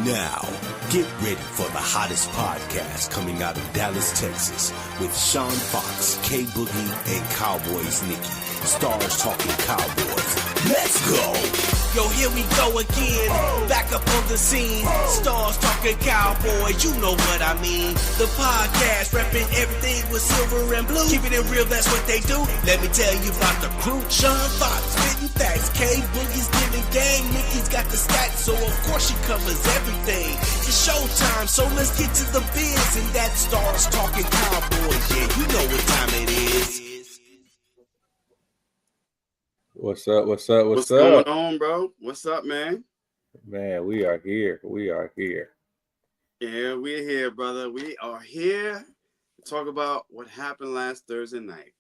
Now, get ready for the hottest podcast coming out of Dallas, Texas, with Sean Fox, K Boogie, and Cowboys Nikki. Stars talking Cowboys. Let's go! Yo, here we go again, back up on the scene. Stars talking Cowboys, you know what I mean. The podcast, repping everything with silver and blue. Keeping it real, that's what they do. Let me tell you about the crew. Sean Fox, spitting facts. K Boogie's giving game. Nikki's got the stats, so of course she covers everything. It's showtime, so let's get to the biz. And that Stars talking Cowboys, yeah, you know what time it is. What's up? What's going on, bro? What's up, man? Man, we are here. Yeah, we're here, brother. We are here to talk about what happened last Thursday night.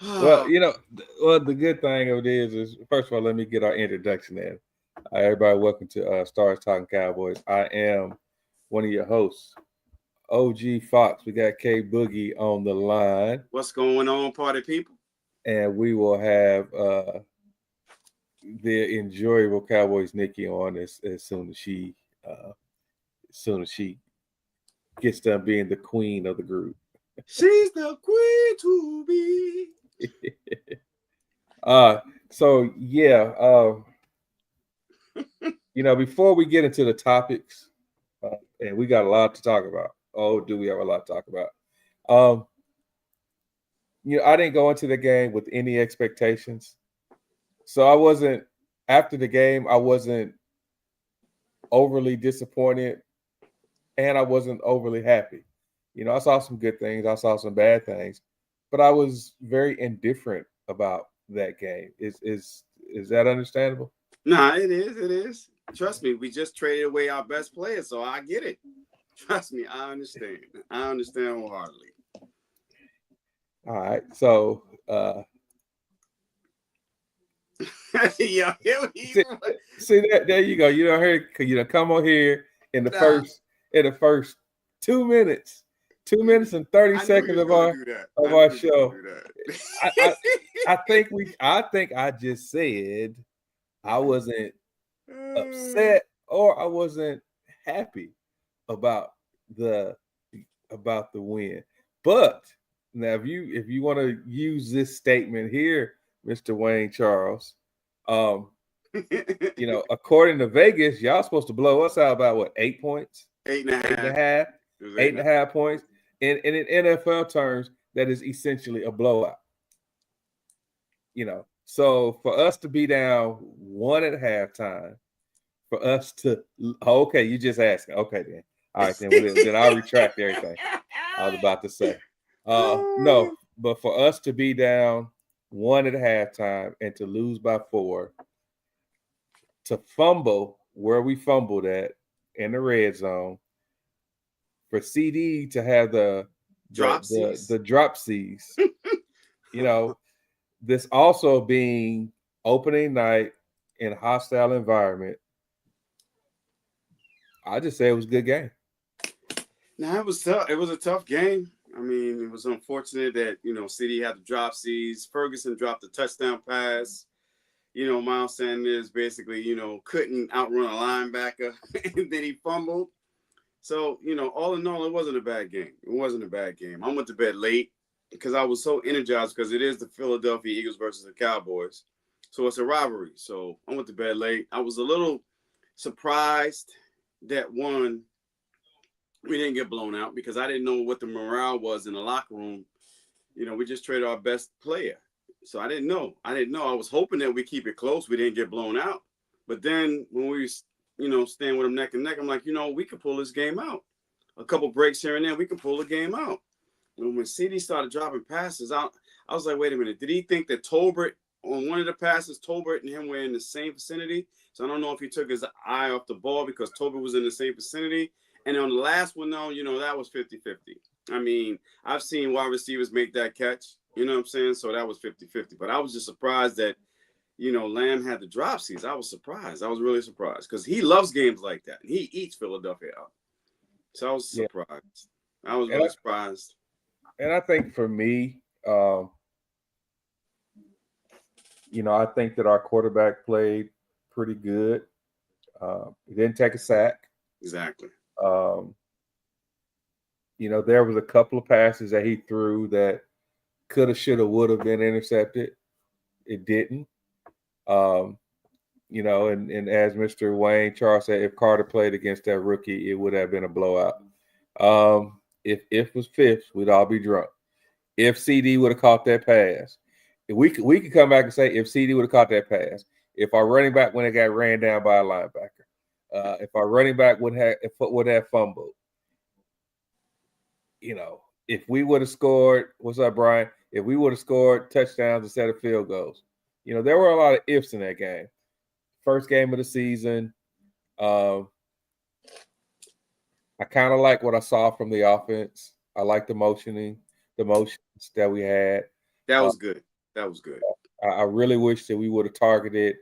Well, the good thing of it is first of all, let me get our introduction in. Everybody, welcome to Stars Talking Cowboys. I am one of your hosts, OG Fox. We got K Boogie on the line. What's going on, party people? And we will have the enjoyable Cowboys Nikki on as soon as she gets done being the queen of the group. She's the queen to be. Before we get into the topics, and we got a lot to talk about. Oh, do we have a lot to talk about? I didn't go into the game with any expectations. So after the game, I wasn't overly disappointed and I wasn't overly happy. I saw some good things. I saw some bad things, but I was very indifferent about that game. Is that understandable? Nah, it is. Trust me, we just traded away our best player, so I get it. Trust me, I understand. I understand wholeheartedly. All right, so yeah, see that there you go. Come on here in the first 2 minutes, 2 minutes and 30 seconds of our show. I think I just said I wasn't upset or I wasn't happy about the win, but. Now, if you want to use this statement here, Mr. Wayne Charles, according to Vegas, y'all supposed to blow us out about 8 points? 8.5. 8.5 points. And in NFL terms, that is essentially a blowout. So for us to be down 1 at halftime, for us to you just asked. Okay, then. All right, then I'll retract everything I was about to say. No, but for us to be down 1 at halftime and to lose by 4, to fumble where we fumbled at in the red zone, for CD to have the dropsies, this also being opening night in a hostile environment, I just say it was a good game. It was tough. It was a tough game. I mean, it was unfortunate that, CD had the dropsies. Ferguson dropped a touchdown pass. Miles Sanders basically, couldn't outrun a linebacker, and then he fumbled. So, all in all, it wasn't a bad game. I went to bed late because I was so energized because it is the Philadelphia Eagles versus the Cowboys. So it's a rivalry. So I went to bed late. I was a little surprised that we didn't get blown out because I didn't know what the morale was in the locker room. We just traded our best player. So I didn't know. I was hoping that we keep it close. We didn't get blown out. But then when we, staying with them neck and neck, I'm like, we could pull this game out. A couple breaks here and there, we can pull the game out. And when CD started dropping passes, I was like, wait a minute. Did he think that Tolbert, on one of the passes, Tolbert and him were in the same vicinity? So I don't know if he took his eye off the ball because Tolbert was in the same vicinity. And on the last one, though, that was 50-50. I mean, I've seen wide receivers make that catch, you know what I'm saying? So that was 50-50. But I was just surprised that, Lamb had the dropsies. I was surprised. I was really surprised because he loves games like that. And he eats Philadelphia out. So I was surprised. I was really surprised. And I think for me, I think that our quarterback played pretty good. He didn't take a sack. Exactly. There was a couple of passes that he threw that could have, should have, would have been intercepted. It didn't. And as Mr. Wayne Charles said, if Carter played against that rookie, it would have been a blowout. If was fifth, we'd all be drunk. If CD would have caught that pass, we could come back and say if CD would have caught that pass, if our running back when it got ran down by a linebacker, if our running back would have fumbled, if we would have scored, what's up, Brian? If we would have scored touchdowns instead of field goals, there were a lot of ifs in that game. First game of the season. I kind of like what I saw from the offense. I like the motions that we had. That was good. That was good. I really wish that we would have targeted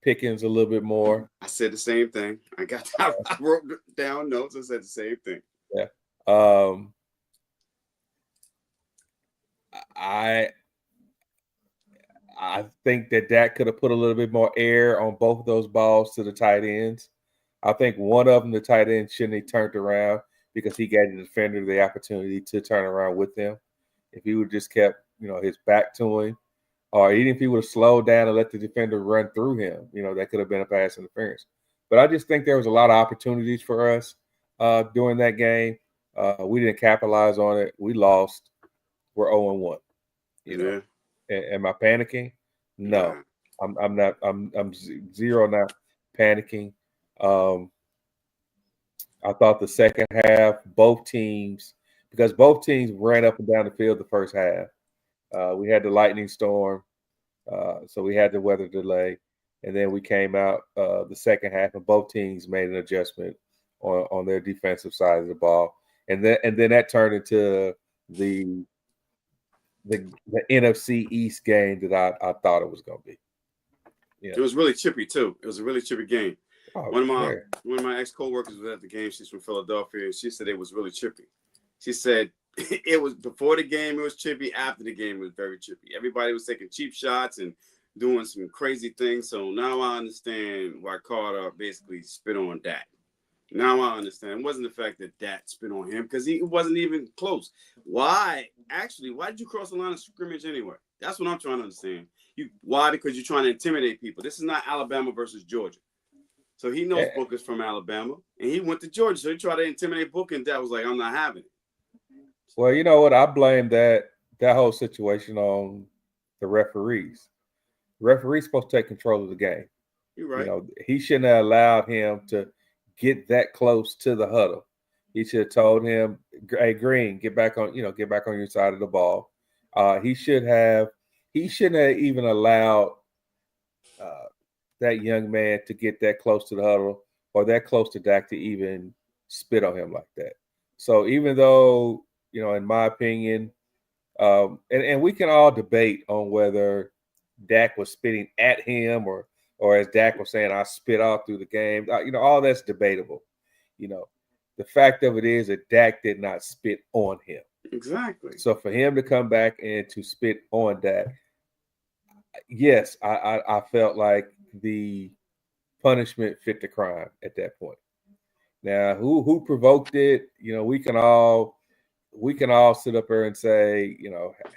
Pickens a little bit more. I said the same thing. I wrote down notes. I said the same thing. Yeah. I think that could have put a little bit more air on both of those balls to the tight ends. I think one of them, the tight end, shouldn't have turned around because he gave the defender the opportunity to turn around with them. If he would just kept, his back to him, or even if he would have slowed down and let the defender run through him, that could have been a pass interference. But I just think there was a lot of opportunities for us during that game. We didn't capitalize on it. We lost. We're 0-1. Am I panicking? No, I'm not. I'm zero not panicking. I thought the second half, both teams ran up and down the field the first half. We had the lightning storm, so we had the weather delay, and then we came out the second half, and both teams made an adjustment on their defensive side of the ball, and then that turned into the NFC East game that I thought it was going to be. Yeah. It was really chippy too. It was a really chippy game. Oh, one of my ex-coworkers was at the game. She's from Philadelphia, and she said it was really chippy. She said it was before the game, it was chippy. After the game, it was very chippy. Everybody was taking cheap shots and doing some crazy things. So now I understand why Carter basically spit on Dak. Now I understand. It wasn't the fact that Dak spit on him because he wasn't even close. Why did you cross the line of scrimmage anyway? That's what I'm trying to understand. Why? Because you're trying to intimidate people. This is not Alabama versus Georgia. So he knows Booker's from Alabama, and he went to Georgia. So he tried to intimidate Booker, and Dak was like, I'm not having it. Well, you know what? I blame that whole situation on the referees. The referee's supposed to take control of the game. You're right. He shouldn't have allowed him to get that close to the huddle. He should have told him, "Hey, Green, get back on your side of the ball." He shouldn't have even allowed that young man to get that close to the huddle or that close to Dak to even spit on him like that. So even though, in my opinion, and we can all debate on whether Dak was spitting at him or as Dak was saying, I spit all through the game. All that's debatable. The fact of it is that Dak did not spit on him. Exactly. So for him to come back and to spit on Dak, yes, I felt like the punishment fit the crime at that point. Now, who provoked it? We can all sit up there and say,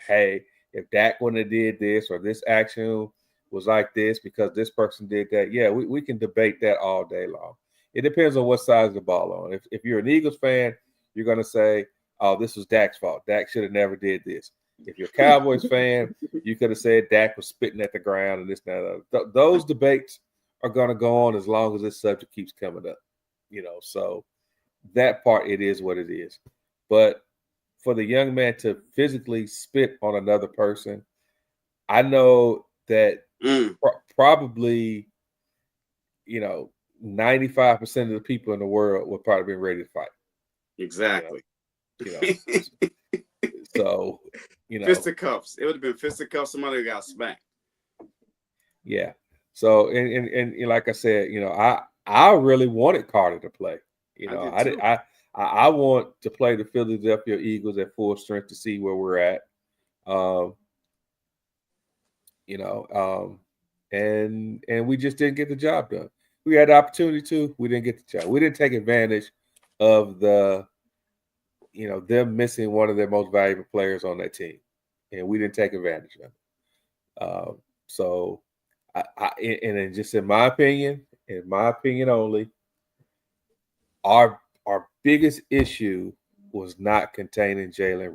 hey, if Dak wouldn't have did this or this action was like this because this person did that, yeah, we can debate that all day long. It depends on what side of the ball on. If you're an Eagles fan, you're going to say, oh, this was Dak's fault. Dak should have never did this. If you're a Cowboys fan, you could have said Dak was spitting at the ground and this and that. Those debates are going to go on as long as this subject keeps coming up. So that part, it is what it is. But for the young man to physically spit on another person, I know that probably, 95% of the people in the world would probably be ready to fight. Exactly. So, fisticuffs. It would have been fisticuffs. Somebody got smacked. Yeah. So, and like I said, I really wanted Carter to play. I want to play the Philadelphia Eagles at full strength to see where we're at. and we just didn't get the job done. We had the opportunity to, we didn't get the job. We didn't take advantage of them missing one of their most valuable players on that team, and we didn't take advantage of it. So, and just in my opinion only, our biggest issue was not containing Jalen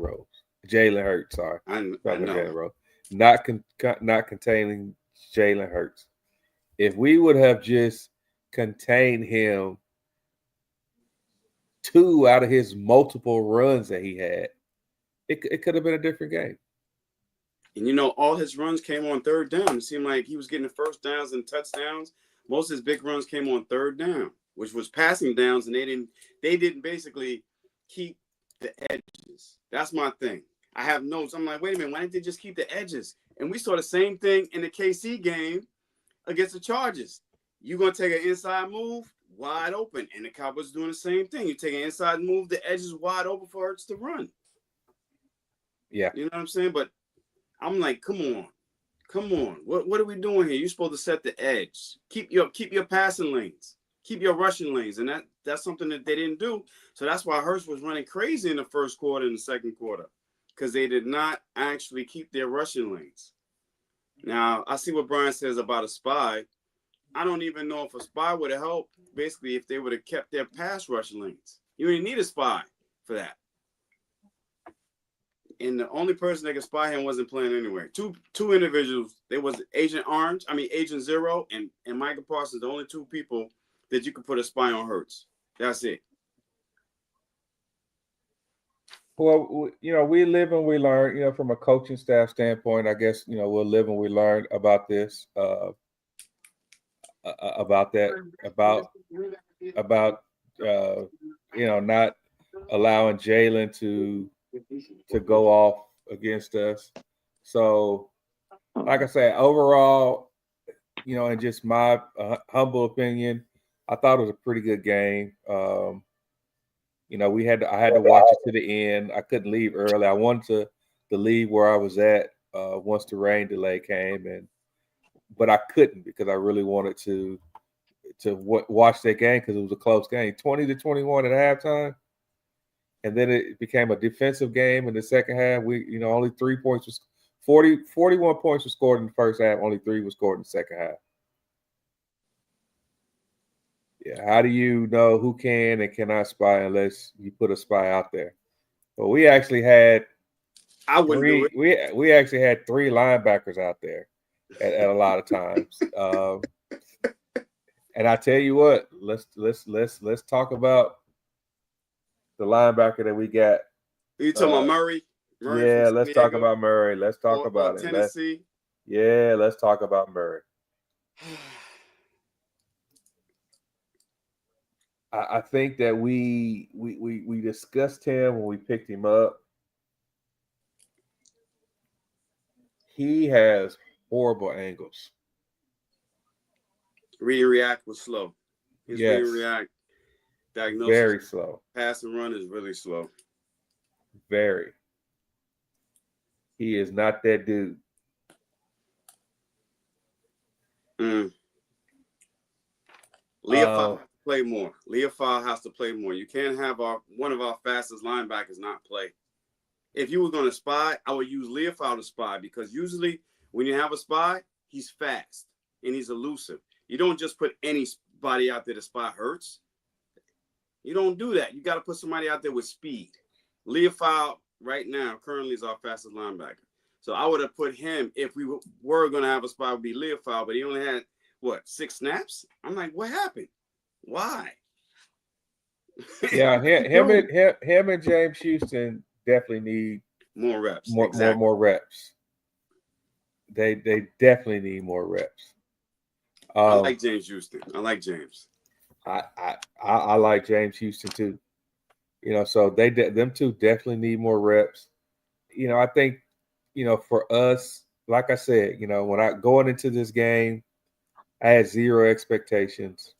Hurts. Sorry, I know. Not containing Jalen Hurts. If we would have just contained him 2 out of his multiple runs that he had, it could have been a different game. And all his runs came on third down. It seemed like he was getting the first downs and touchdowns. Most of his big runs came on third down, which was passing downs, and they didn't basically keep the edges. That's my thing. I have notes. I'm like, wait a minute, why didn't they just keep the edges? And we saw the same thing in the KC game against the Chargers. You're going to take an inside move, wide open. And the Cowboys doing the same thing. You take an inside move, the edge is wide open for Hurts to run. Yeah. You know what I'm saying? But I'm like, come on. What are we doing here? You're supposed to set the edge. Keep your passing lanes. Keep your rushing lanes. And that's something that they didn't do. So that's why Hurts was running crazy in the first quarter and the second quarter, because they did not actually keep their rushing lanes. Now, I see what Brian says about a spy. I don't even know if a spy would have helped, basically, if they would have kept their pass rushing lanes. You didn't need a spy for that. And the only person that could spy him wasn't playing anyway. Two individuals. There was Agent Zero, and Michael Parsons, the only 2 people that you could put a spy on Hurts. That's it. Well, we live and we learn. From a coaching staff standpoint, I guess we'll live and we learn about this, about not allowing Jalen to go off against us. So, like I said, overall, in just my humble opinion, I thought it was a pretty good game. I had to watch it to the end. I couldn't leave early. I wanted to leave where I was at once the rain delay came, but I couldn't because I really wanted to watch that game because it was a close game, 20-21 at halftime, and then it became a defensive game in the second half. We only 3 points was 41 points were scored in the first half. Only 3 were scored in the second half. Yeah, how do you know who can and cannot spy unless you put a spy out there? Well, we actually had we actually had 3 linebackers out there at a lot of times. And I tell you what, let's talk about the linebacker that we got. Are you talking about Murray? Yeah, let's talk about Murray. Let's talk about it. Tennessee. Let's talk about Murray. I think that we discussed him when we picked him up. He has horrible angles. Read and react was slow. His read and react diagnosis, very slow. Pass and run is really slow. Very. He is not that dude. Leofau has to play more. Leofau has to play more. You can't have one of our fastest linebackers not play. If you were going to spy, I would use Leofau to spy, because usually when you have a spy, he's fast and he's elusive. You don't just put anybody out there to spy Hurts. You don't do that. You got to put somebody out there with speed. Leofau right now currently is our fastest linebacker. So I would have put him, if we were going to have a spy, would be Leofau, but he only had, 6 snaps? I'm like, what happened? Why? Yeah, him and James Houston definitely need more reps. More reps. They definitely need more reps. I like James Houston. I like James. I like James Houston too. So them 2 definitely need more reps. I think, for us, like I said, when I going into this game, I had 0 expectations.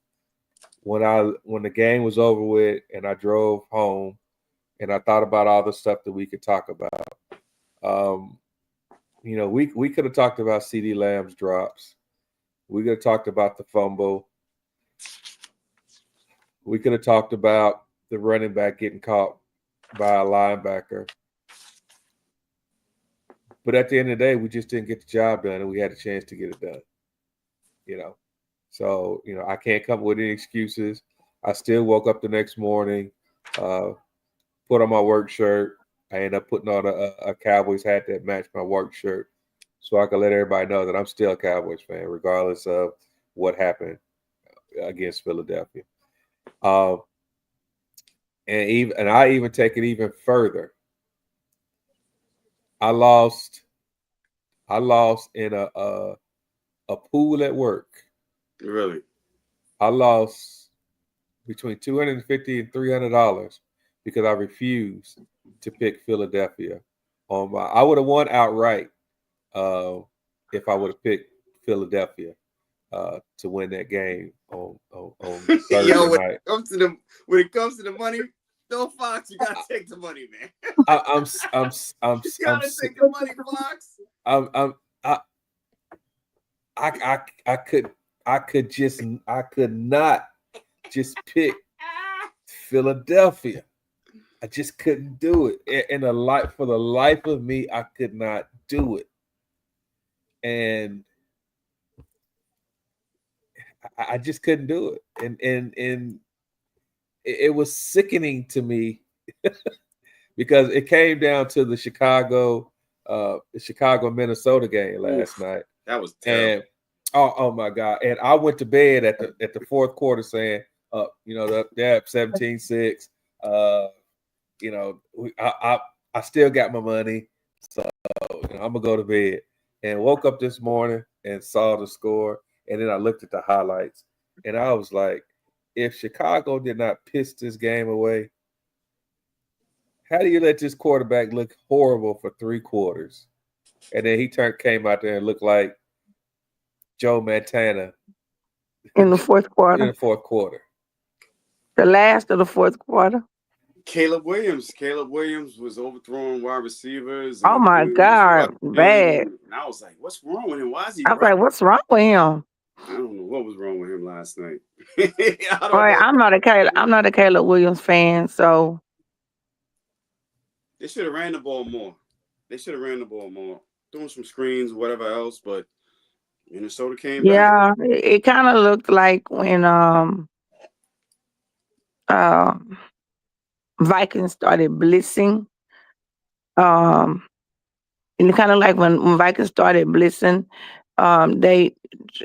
When the game was over with and I drove home and I thought about all the stuff that we could talk about, we could have talked about CeeDee Lamb's drops. We could have talked about the fumble. We could have talked about the running back getting caught by a linebacker. But at the end of the day, we just didn't get the job done, and we had a chance to get it done. So I can't come up with any excuses. I still woke up the next morning, put on my work shirt. I ended up putting on a Cowboys hat that matched my work shirt, so I could let everybody know that I'm still a Cowboys fan, regardless of what happened against Philadelphia. And I even take it even further. I lost in a pool at work. Really? I lost between $250 and $300 because I refused to pick Philadelphia on my. I would have won outright if I would have picked Philadelphia to win that game on Thursday night. When it comes to the money, no, Fox, you gotta take the money, man. You gotta take the money, Fox. I could not just pick Philadelphia. I just couldn't do it. For the life of me, I could not do it. And I just couldn't do it. And it was sickening to me because it came down to the Chicago Minnesota game last night. That was terrible. And oh my God. And I went to bed at the fourth quarter saying, they're up 17-6. I still got my money. So I'm gonna go to bed. And woke up this morning and saw the score. And then I looked at the highlights and I was like, if Chicago did not piss this game away, how do you let this quarterback look horrible for 3 quarters? And then he came out there and looked like Joe Montana in the fourth quarter. The last of the fourth quarter. Caleb Williams was overthrowing wide receivers. Oh my God, bad. And I was like, what's wrong with him? Why is he? I was like, what's wrong with him? I don't know what was wrong with him last night. I'm not a Caleb Williams fan, so they should have ran the ball more. Doing some screens, whatever else, but Minnesota came back. Yeah, it kind of looked like when Vikings started blitzing. And kind of like when Vikings started blitzing,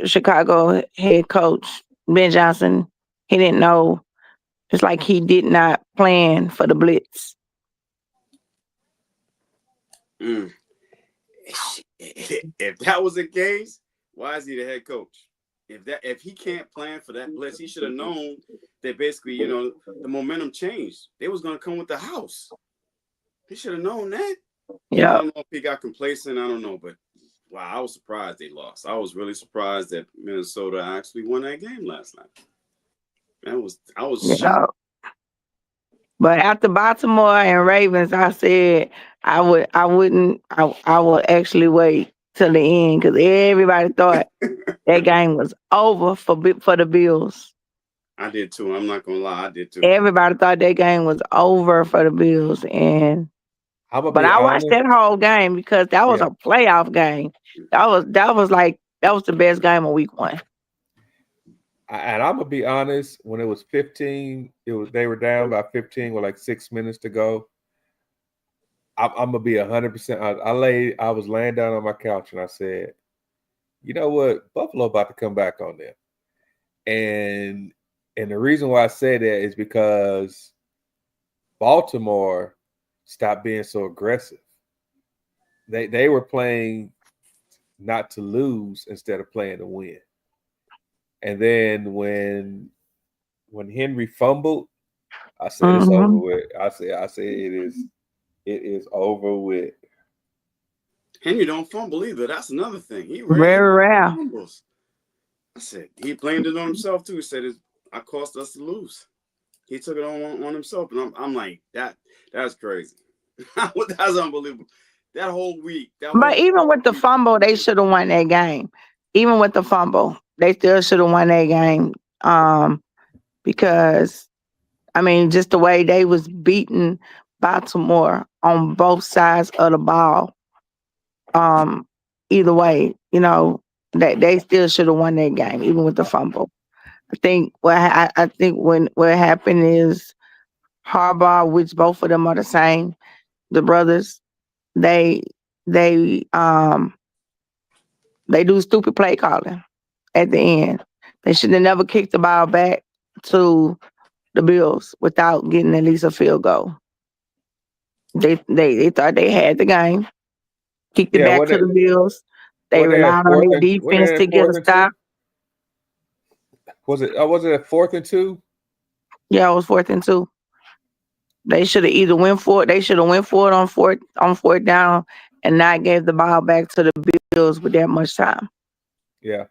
Chicago head coach Ben Johnson, he didn't know. It's like he did not plan for the blitz. If that was the case, why is he the head coach? If he can't plan for that blitz, he should have known that basically, the momentum changed. They was gonna come with the house. He should have known that. Yeah. I don't know if he got complacent. I don't know, but wow, I was surprised they lost. I was really surprised that Minnesota actually won that game last night. I was shocked. But after Baltimore and Ravens, I said I would actually wait till the end because everybody thought that game was over for the Bills. I did too. I'm not gonna lie, I did too. Everybody thought that game was over for the Bills, and I watched that whole game because that was a playoff game. That was the best game of week 1. And I'm gonna be honest, when it was 15, they were down by 15 with like 6 minutes to go. I'm gonna be 100%. I was laying down on my couch and I said, you know what, Buffalo about to come back on them. And the reason why I say that is because Baltimore stopped being so aggressive. They were playing not to lose instead of playing to win. And then when Henry fumbled, I said it's over with. I said it is over with. Henry don't fumble either. That's another thing. He very rare. Fumbles. I said he blamed it on himself too. He said I cost us to lose. He took it on himself, and I'm like that's crazy. That's unbelievable. That whole week. But even with the fumble, they should have won that game. even with the fumble, they still should have won that game. Because I mean, just the way they was beating Baltimore on both sides of the ball. Either way, they still should have won that game, even with the fumble. I think when what happened is Harbaugh, which both of them are the same, the brothers, they they um they do stupid play calling at the end. They should have never kicked the ball back to the Bills without getting at least a field goal. They thought they had the game, kicked it Yeah, back to the Bills. They relied on their when they defense had to get fourth a and two? stop. Was it at 4th and 2? Yeah, it was 4th and 2. They should have either went for it. They should have went for it on fourth down and not gave the ball back to the Bills with that much time. Yeah.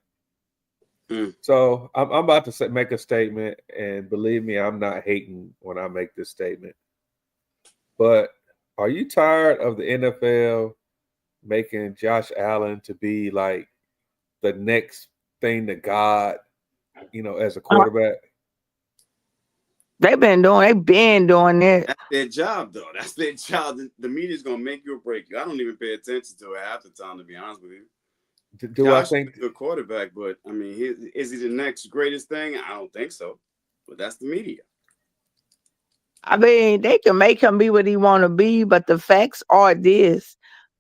Mm. So I'm about to make a statement, and believe me, I'm not hating when I make this statement. But are you tired of the NFL making Josh Allen to be like the next thing to God, as a quarterback? They've been doing it. That's their job, though. That's their job. The media's gonna make you or break you. I don't even pay attention to it half the time, to be honest with you. I think the quarterback, but I mean, is he the next greatest thing? I don't think so. But that's the media. I mean, they can make him be what he want to be, but the facts are this: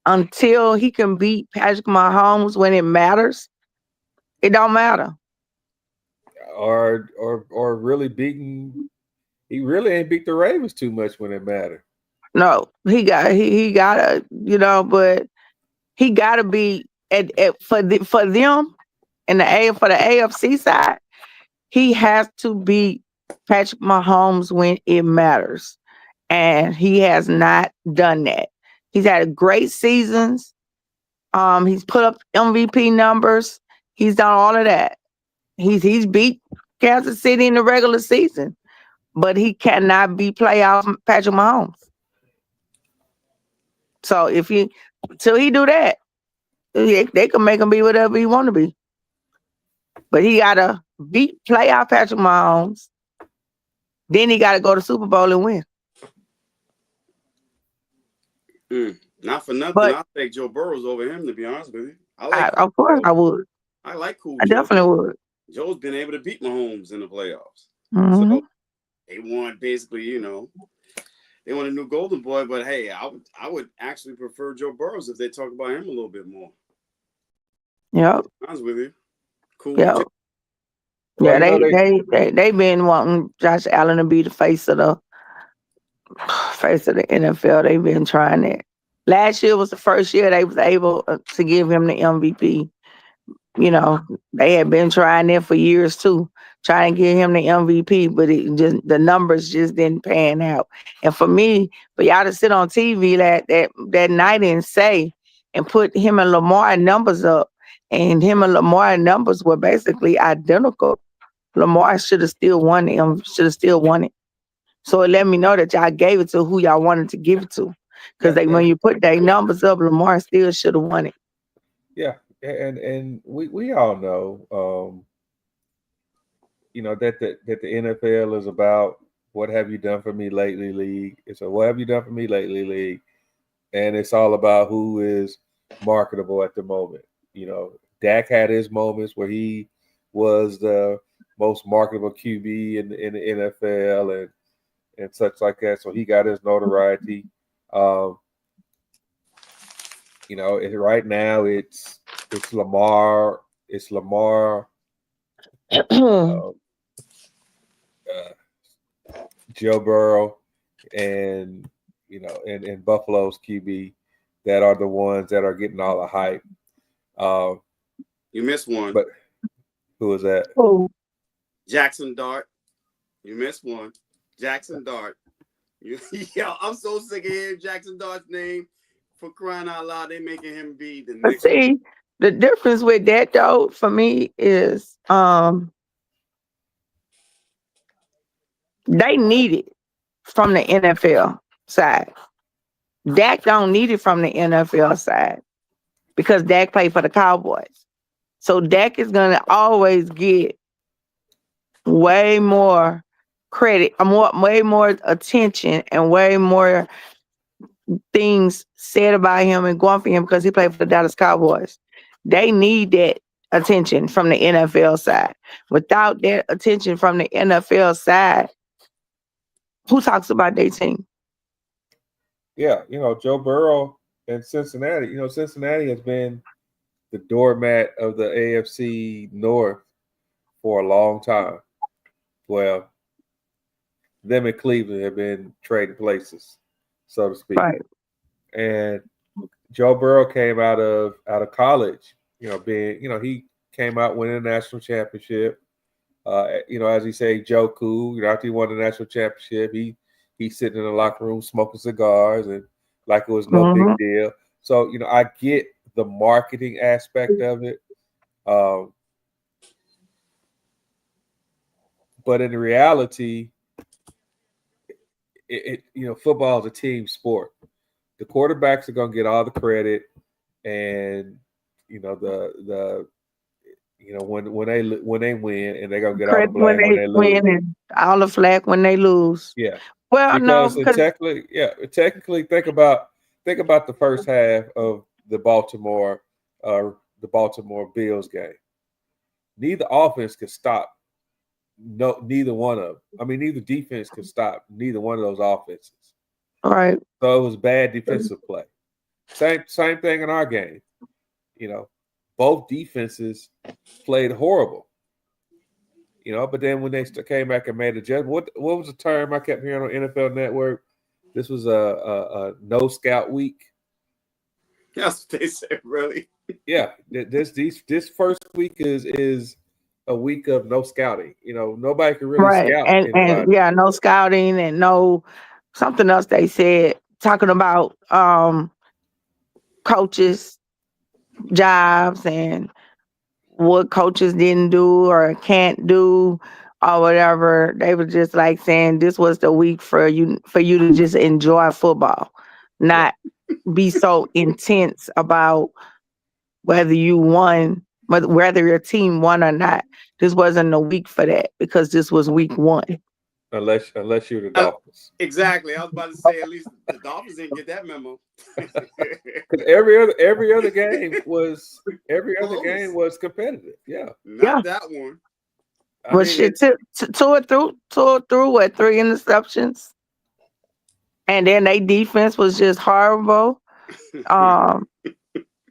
until he can beat Patrick Mahomes when it matters, it don't matter. Or really beating. He really ain't beat the Ravens too much when it mattered. No, he gotta, but he gotta be for them in for the AFC side. He has to beat Patrick Mahomes when it matters, and he has not done that. He's had great seasons. He's put up MVP numbers. He's done all of that. He's beat Kansas City in the regular season, but he cannot beat playoff Patrick Mahomes. So till he do that, they can make him be whatever he want to be. But he gotta beat playoff Patrick Mahomes. Then he gotta go to Super Bowl and win. Not for nothing, But I'll take Joe Burrows over him, to be honest with you. Of course I would. I like cool I Joe. definitely would. Joe's been able to beat Mahomes in the playoffs. Mm-hmm. So they want basically, they want a new golden boy. But hey, I would actually prefer Joe Burrows if they talk about him a little bit more. Yep. I was with you. Cool. Yep. Yeah, they been wanting Josh Allen to be the face of the NFL. They've been trying it. Last year was the first year they was able to give him the MVP. They had been trying it for years too, trying to give him the MVP, but the numbers just didn't pan out. And for y'all to sit on TV that night and say and put him and Lamar numbers up, and him and Lamar numbers were basically identical. Lamar should have still won it. So it let me know that y'all gave it to who y'all wanted to give it to. Because when you put their numbers up, Lamar still should have won it. Yeah, and we all know, that the NFL is about what have you done for me lately, league. It's a what have you done for me lately, league, and it's all about who is marketable at the moment. Dak had his moments where he was the most marketable QB in the NFL and such like that. So he got his notoriety. Right now it's Lamar. It's Lamar. Joe Burrow and and Buffalo's QB that are the ones that are getting all the hype. You missed one. But who is that? Oh. Jackson Dart. You missed one. Jackson Dart. I'm so sick of hearing Jackson Dart's name. For crying out loud, they making him be the next. But see, the difference with that though, for me, is they need it from the NFL side. Dak don't need it from the NFL side because Dak played for the Cowboys. So Dak is gonna always get way more credit, way more attention, and way more things said about him and going for him because he played for the Dallas Cowboys. They need that attention from the NFL side. Without that attention from the NFL side, who talks about their team? Yeah, Joe Burrow and Cincinnati. Cincinnati has been the doormat of the AFC North for a long time. Well, them and Cleveland have been trading places, so to speak. Right. And Joe Burrow came out of college, he came out winning a national championship. As he say, Joe Cool. After he won the national championship, he's sitting in the locker room smoking cigars and like it was no big deal. So I get the marketing aspect of it, but in reality, football is a team sport. The quarterbacks are going to get all the credit, and when they win, and they're gonna get all the blame when they lose, and all the flack when they lose. Yeah, well, because technically, think about the first half of the Baltimore Bills game. Neither offense could stop. Neither one of them. I mean, neither defense could stop neither one of those offenses. All right. So it was bad defensive play. Same thing in our game. Both defenses played horrible. But then when they came back and made adjustments, what was the term I kept hearing on NFL Network? This was a no scout week. That's what they said, really. Yeah, this first week is a week of no scouting. Nobody can really scout anybody. And yeah, no scouting and no something else they said talking about coaches' jobs and what coaches didn't do or can't do or whatever. They were just like saying this was the week for you to just enjoy football, not be so intense about whether you won, whether your team won or not. This wasn't a week for that because this was week one. Unless you're the Dolphins. Exactly. I was about to say at least the Dolphins didn't get that memo. Because every other game was competitive. Yeah. Not that one. Well, shit, two through what, 3 interceptions, and then their defense was just horrible.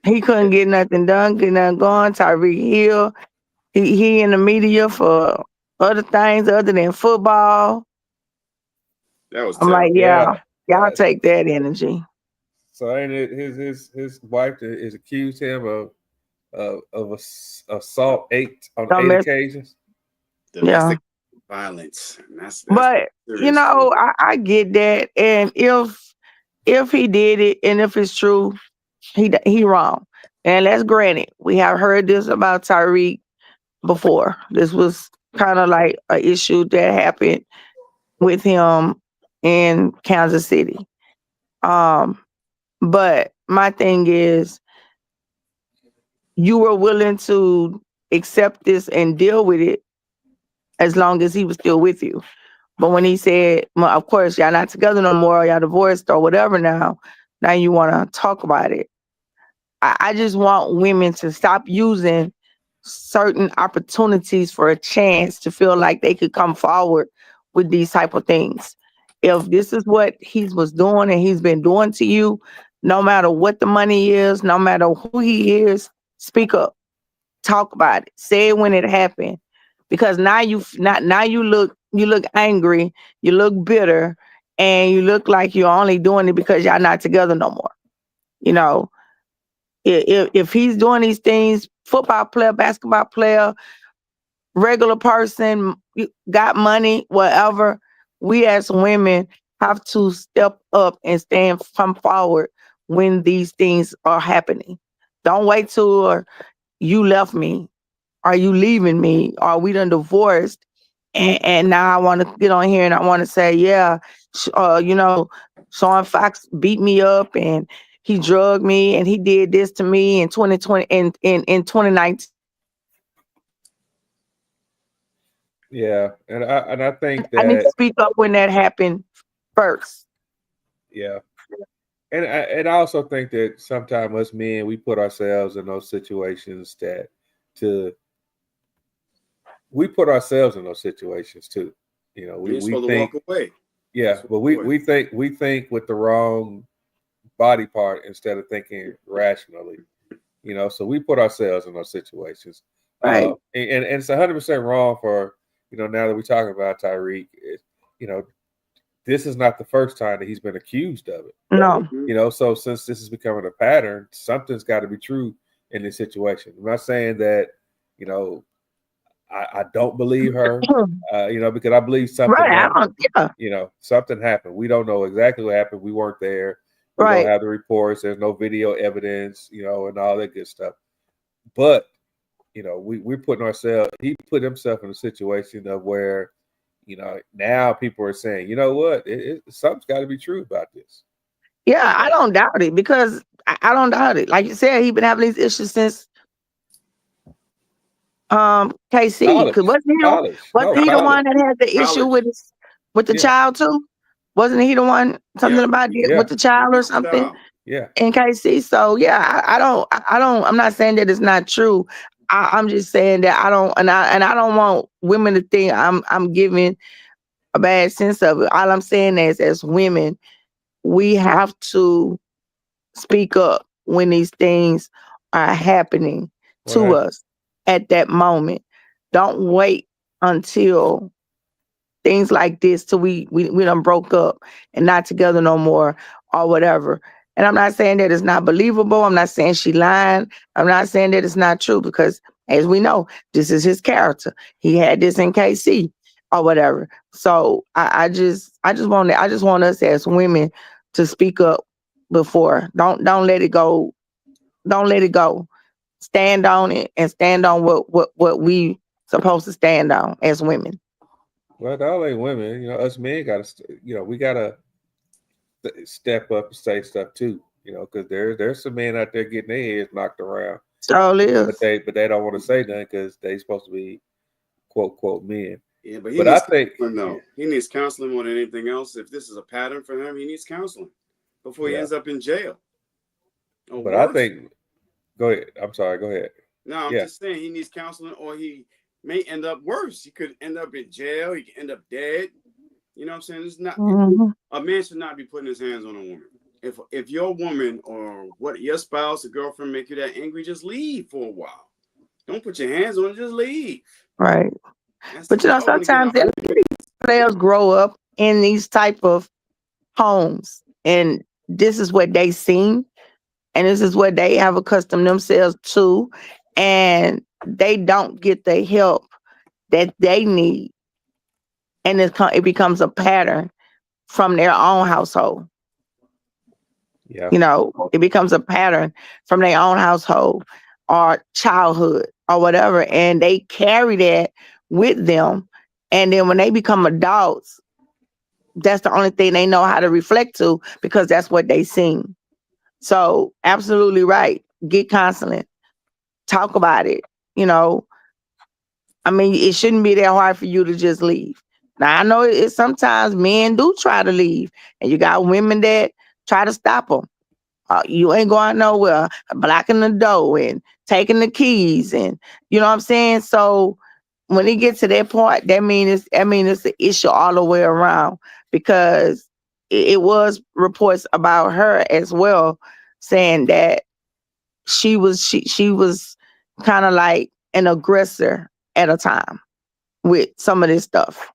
He couldn't get nothing done, get nothing going. Tyreek Hill, he in the media for other things other than football. That was I'm like, y'all take that energy. So ain't it his wife is accused him of assault on 8 occasions. Domestic violence. But I get that, and if he did it, and if it's true, he wrong. And let's grant it. We have heard this about Tyreek before. This was kind of like an issue that happened with him in Kansas City. But my thing is, you were willing to accept this and deal with it as long as he was still with you. But when he said, well, of course, y'all not together no more, y'all divorced or whatever now you want to talk about it. I just want women to stop using certain opportunities for a chance to feel like they could come forward with these type of things. If this is what he was doing and he's been doing to you, no matter what the money is, no matter who he is, speak up, talk about it, say it when it happened, because now you look angry, you look bitter, and you look like you're only doing it because y'all not together no more. If he's doing these things, football player, basketball player, regular person, got money, whatever, we as women have to step up and come forward when these things are happening. Don't wait till you left me, or you leaving me, or we done divorced, and now I want to get on here and I want to say, Sean Fox beat me up and he drugged me and he did this to me in 2020 in 2019. Yeah, and I think I need to that speak up when that happened first. yeah, and I also think that sometimes us men we put ourselves in those situations to we put ourselves in those situations too. You know, You're we supposed to think walk away. yeah, but we think with the wrong body part instead of thinking rationally. You know, so we put ourselves in those situations, Right. and it's 100% wrong for now that we're talking about Tyreek. You know, this is not the first time that he's been accused of it. No. You know, so since this is becoming a pattern, something's got to be true in this situation. I'm not saying that you know I don't believe her, because I believe something Right. I happened. don't. Yeah. Something happened. We don't know exactly what happened. We weren't there. We don't Right. have the reports. There's no video evidence, and all that good stuff. But we're putting ourselves. He put himself in a situation of where, now people are saying, you know what, something's got to be true about this. Yeah, I don't doubt it because I don't doubt it. Like you said, he's been having these issues since KC. Because wasn't he the College. one that had the issue with the Yeah. child too? Wasn't he the one something about it with the child or something? Yeah. In KC. So yeah, I don't I'm not saying that it's not true. I'm just saying that I don't and I don't want women to think I'm giving a bad sense of it. All I'm saying is as women, we have to speak up when these things are happening to us at that moment. Don't wait until things like this till we done broke up and not together no more or whatever. And I'm not saying that it's not believable. I'm not saying she lying. I'm not saying that it's not true because as we know, this is his character. He had this in KC or whatever. So I just want us as women to speak up before. Don't let it go. Don't let it go. Stand on it and stand on what we supposed to stand on as women. Well, not only women, us men got to, we got to step up and say stuff too, because there's some men out there getting their heads knocked around. So is. But they don't want to say nothing because they supposed to be quote men. Yeah, but he needs counseling, though. He needs counseling more than anything else. If this is a pattern for him, he needs counseling before he ends up in jail. But worse. I think, go ahead. I'm sorry. Go ahead. No, I'm just saying he needs counseling, or he may end up worse. He could end up in jail. He could end up dead. You know what I'm saying? It's not a man should not be putting his hands on a woman. If your woman or your spouse or girlfriend make you that angry, just leave for a while. Don't put your hands on it. Just leave. Right. But sometimes players grow up in these type of homes, and this is what they seen, and this is what they have accustomed themselves to, and they don't get the help that they need, and it becomes a pattern from their own household. Yeah. It becomes a pattern from their own household or childhood or whatever, and they carry that with them. And then when they become adults, that's the only thing they know how to reflect to because that's what they seen. So absolutely right. Get counseling. Talk about it. I mean, it shouldn't be that hard for you to just leave. Now I know it's sometimes men do try to leave, and you got women that try to stop them. You ain't going nowhere, blocking the door and taking the keys, and you know what I'm saying. So when it gets to that point, that means it's an issue all the way around because it was reports about her as well, saying that she was kind of like an aggressor at a time with some of this stuff.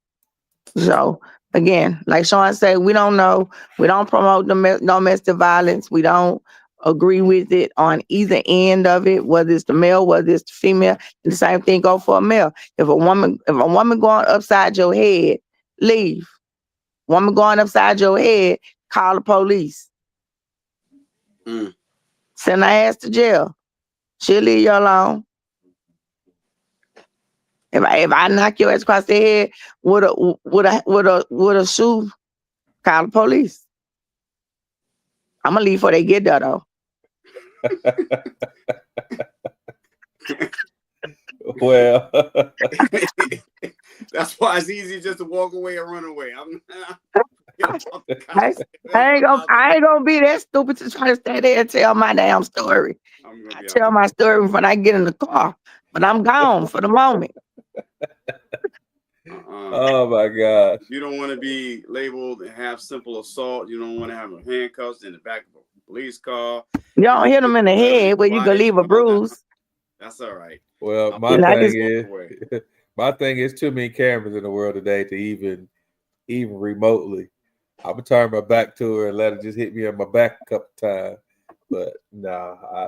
So again, like Sean said, we don't know. We don't promote domestic violence. We don't agree with it on either end of it, whether it's the male, whether it's the female. And the same thing go for a male. If a woman going upside your head, leave. Woman going upside your head, call the police. Send her ass to jail. She'll leave you alone. If I knock your ass across the head with a shoe, call the police. I'm gonna leave before they get there though. Well, That's why it's easy just to walk away or run away. I ain't gonna be that stupid to try to stay there and tell my damn story. I tell my story when I get in the car, but I'm gone for the moment. Oh my gosh! You don't want to be labeled and have simple assault. You don't want to have handcuffs in the back of a police car. You don't hit them in the head where you can leave a bruise. That's all right. Well, my thing is too many cameras in the world today to even remotely. I'm gonna turn my back to her and let her just hit me on my back a couple times. But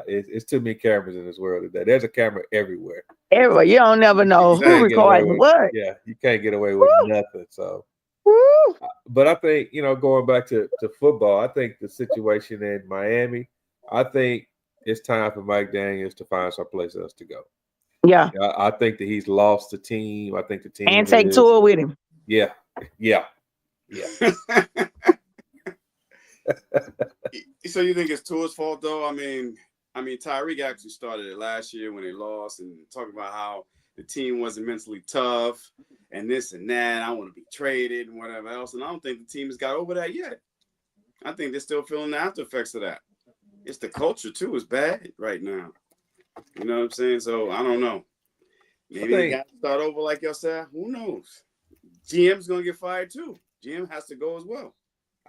it's too many cameras in this world today. There's a camera everywhere. Everywhere. You don't never know who recording what. Yeah, you can't get away with nothing. So, but I think, going back to football, I think the situation in Miami, I think it's time for Mike Daniels to find someplace else to go. Yeah. I think that he's lost the team. I think the team and take Tua with him. Yeah. So you think it's Tua's fault though? I mean, Tyreek actually started it last year when they lost and talking about how the team wasn't mentally tough and this and that. I want to be traded and whatever else. And I don't think the team has got over that yet. I think they're still feeling the after effects of that. It's the culture too is bad right now. You know what I'm saying? So I don't know. Maybe they got to start over like y'all said. Who knows? GM's gonna get fired too. GM has to go as well.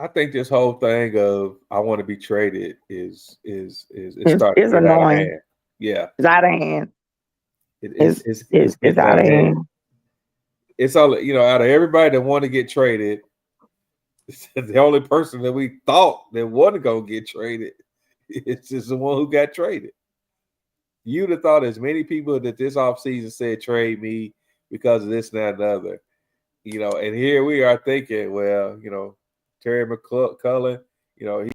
I think this whole thing of I want to be traded is starting to get annoying. Out of hand. Yeah, it's out of hand. It's out of hand. It's all out of everybody that want to get traded. The only person that we thought that wasn't gonna get traded is just the one who got traded. You'd have thought as many people that this offseason said trade me because of this, that, and the other. And here we are thinking, well, Terry McCullough,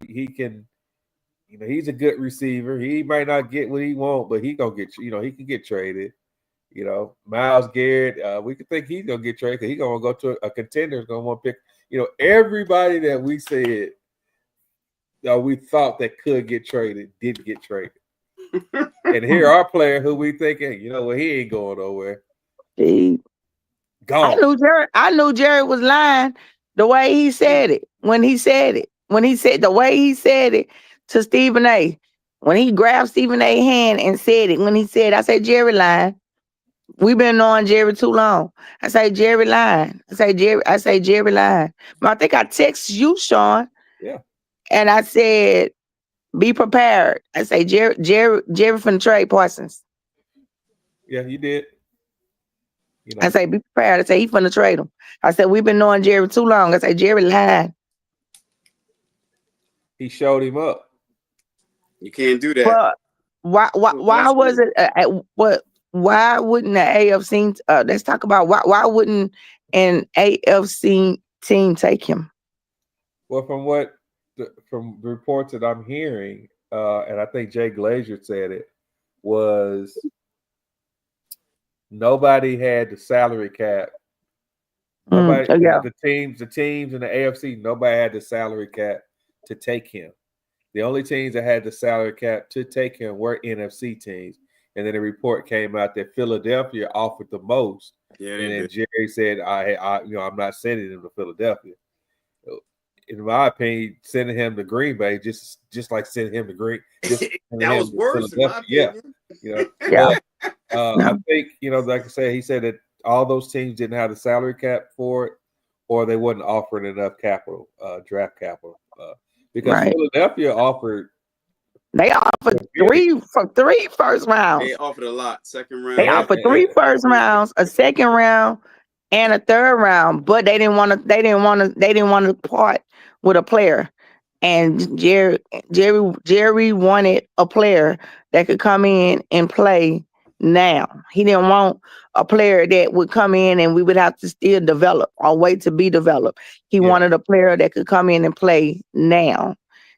he can, he's a good receiver. He might not get what he wants, but he gonna get, he can get traded. Myles Garrett, we could think he's gonna get traded because he's gonna go to a contender. Is gonna want to pick, everybody that we said we thought that could get traded didn't get traded. And here our player who we thinking, he ain't going nowhere. Gone. I knew Jerry was lying the way he said it. When he said the way he said it to Stephen A. When he grabbed Stephen A. hand and said it, when he said, I said, Jerry lying. We've been knowing Jerry too long. I say Jerry lying. I say Jerry lying. But I think I texted you, Sean. Yeah. And I said, be prepared. I say Jerry finna trade Parsons. Yeah, you did. I say be prepared. I say he finna trade him. I said we've been knowing Jerry too long. I say Jerry lied. He showed him up. You can't do that. But why was it? Why wouldn't the AFC? Let's talk about why wouldn't an AFC team take him? Well, from reports that I'm hearing, and I think Jay Glazier said it, was nobody had the salary cap. Nobody, the teams in the AFC, nobody had the salary cap to take him. The only teams that had the salary cap to take him were NFC teams. And then a report came out that Philadelphia offered the most. Yeah, and then Jerry said, I'm not sending him to Philadelphia. In my opinion, sending him to Green Bay, just like sending him to Green. That was worse. In my opinion. Yeah. I think, like I said, he said that all those teams didn't have the salary cap for it, or they wasn't offering enough capital, draft capital. Because Philadelphia offered. They offered three first rounds. They offered a lot. Second round. They offered 3 first rounds, a second round, and a third round. But they didn't want to part with a player. And Jerry wanted a player that could come in and play now. He didn't want a player that would come in and we would have to still develop or wait to be developed. He wanted a player that could come in and play now.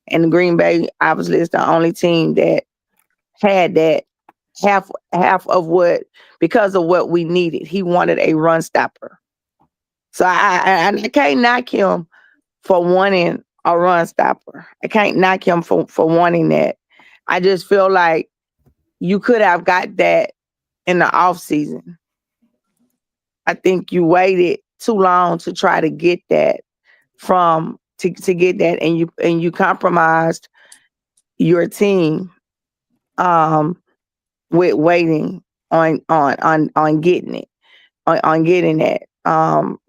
And Green Bay obviously is the only team that had that half of what, because of what we needed. He wanted a run stopper. So I can't knock him for wanting a run stopper. I can't knock him for wanting that. I just feel like you could have got that in the off season. I think you waited too long to try to get that to get that, and you compromised your team with waiting on getting it on getting that.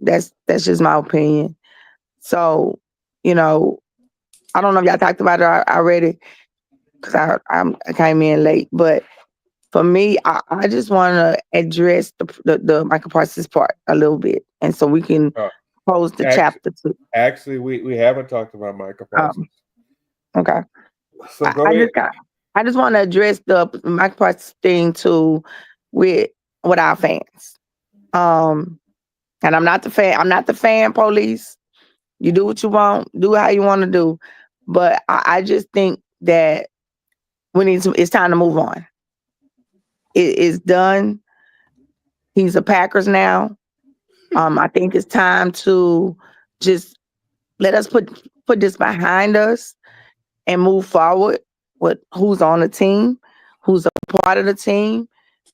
That's just my opinion. So, I don't know if y'all talked about it already because I came in late, but for me, I just want to address the Michael Parsons part a little bit, and so we can close the chapter 2. Actually, we haven't talked about Michael Parsons. Okay. So go ahead. I just want to address the Michael Parsons thing too with our fans. And I'm not the fan. I'm not the fan police. You do what you want. Do how you want to do. But I just think that it's time to move on. It's done. He's the Packers now. I think it's time to just let us put this behind us and move forward with who's on the team, who's a part of the team.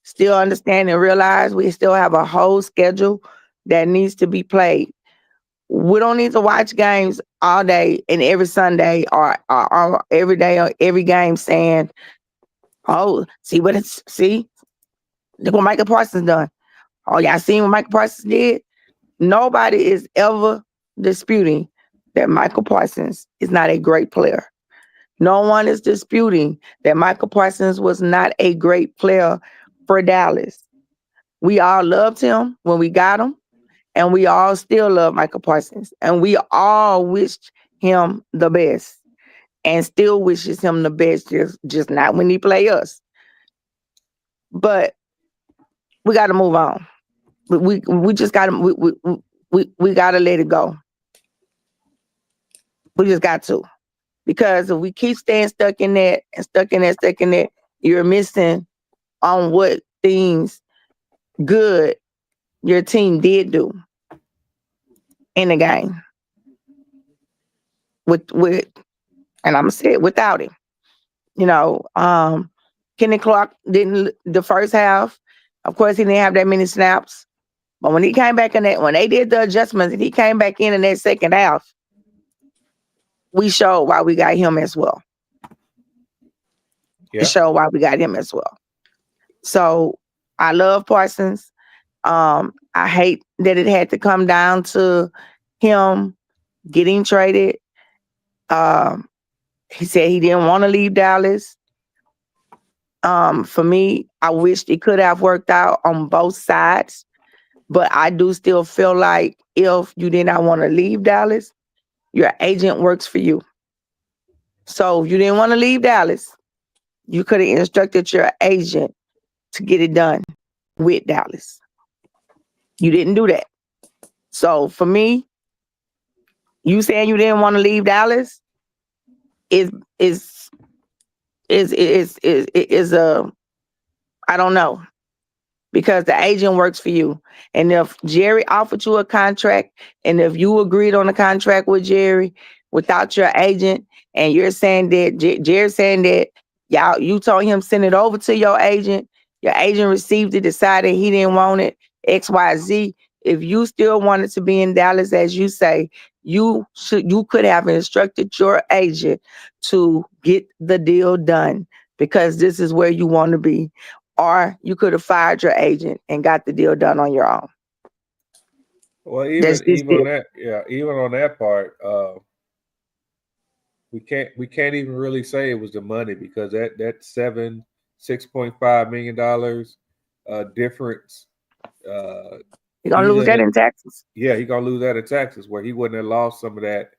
Still understand and realize we still have a whole schedule that needs to be played. We don't need to watch games all day and every Sunday or every day or every game saying, "Oh, look what Michael Parsons done. Oh, y'all seen what Michael Parsons did?" Nobody is ever disputing that Michael Parsons is not a great player. No one is disputing that Michael Parsons was not a great player for Dallas. We all loved him when we got him, and we all still love Michael Parsons, and we all wished him the best, and still wishes him the best, just not when he play us. But we got to move on. We just got to we got to let it go. We just got to, because if we keep staying stuck in that, you're missing on what things good your team did do in the game with and I'm gonna say it, without him. Kenny Clark didn't the first half. Of course, he didn't have that many snaps. But when he came back when they did the adjustments and he came back in that second half, we showed why we got him as well. Yeah. It showed why we got him as well. So I love Parsons. I hate that it had to come down to him getting traded. He said he didn't want to leave Dallas. For me, I wish it could have worked out on both sides. But I do still feel like if you did not want to leave Dallas, your agent works for you. So if you didn't want to leave Dallas, you could have instructed your agent to get it done with Dallas. You didn't do that. So for me, you saying you didn't want to leave Dallas is a, I don't know, because the agent works for you. And if Jerry offered you a contract, and if you agreed on a contract with Jerry without your agent, and you're saying that Jerry's saying that you told him send it over to your agent received it, decided he didn't want it, XYZ. If you still wanted to be in Dallas, as you say, you could have instructed your agent to get the deal done, because this is where you want to be. Or you could have fired your agent and got the deal done on your own. Well, even on that part, we can't even really say it was the money, because that $6.5 million difference. You're gonna lose that in Texas. Yeah, he's gonna lose that in Texas, where he wouldn't have lost some of that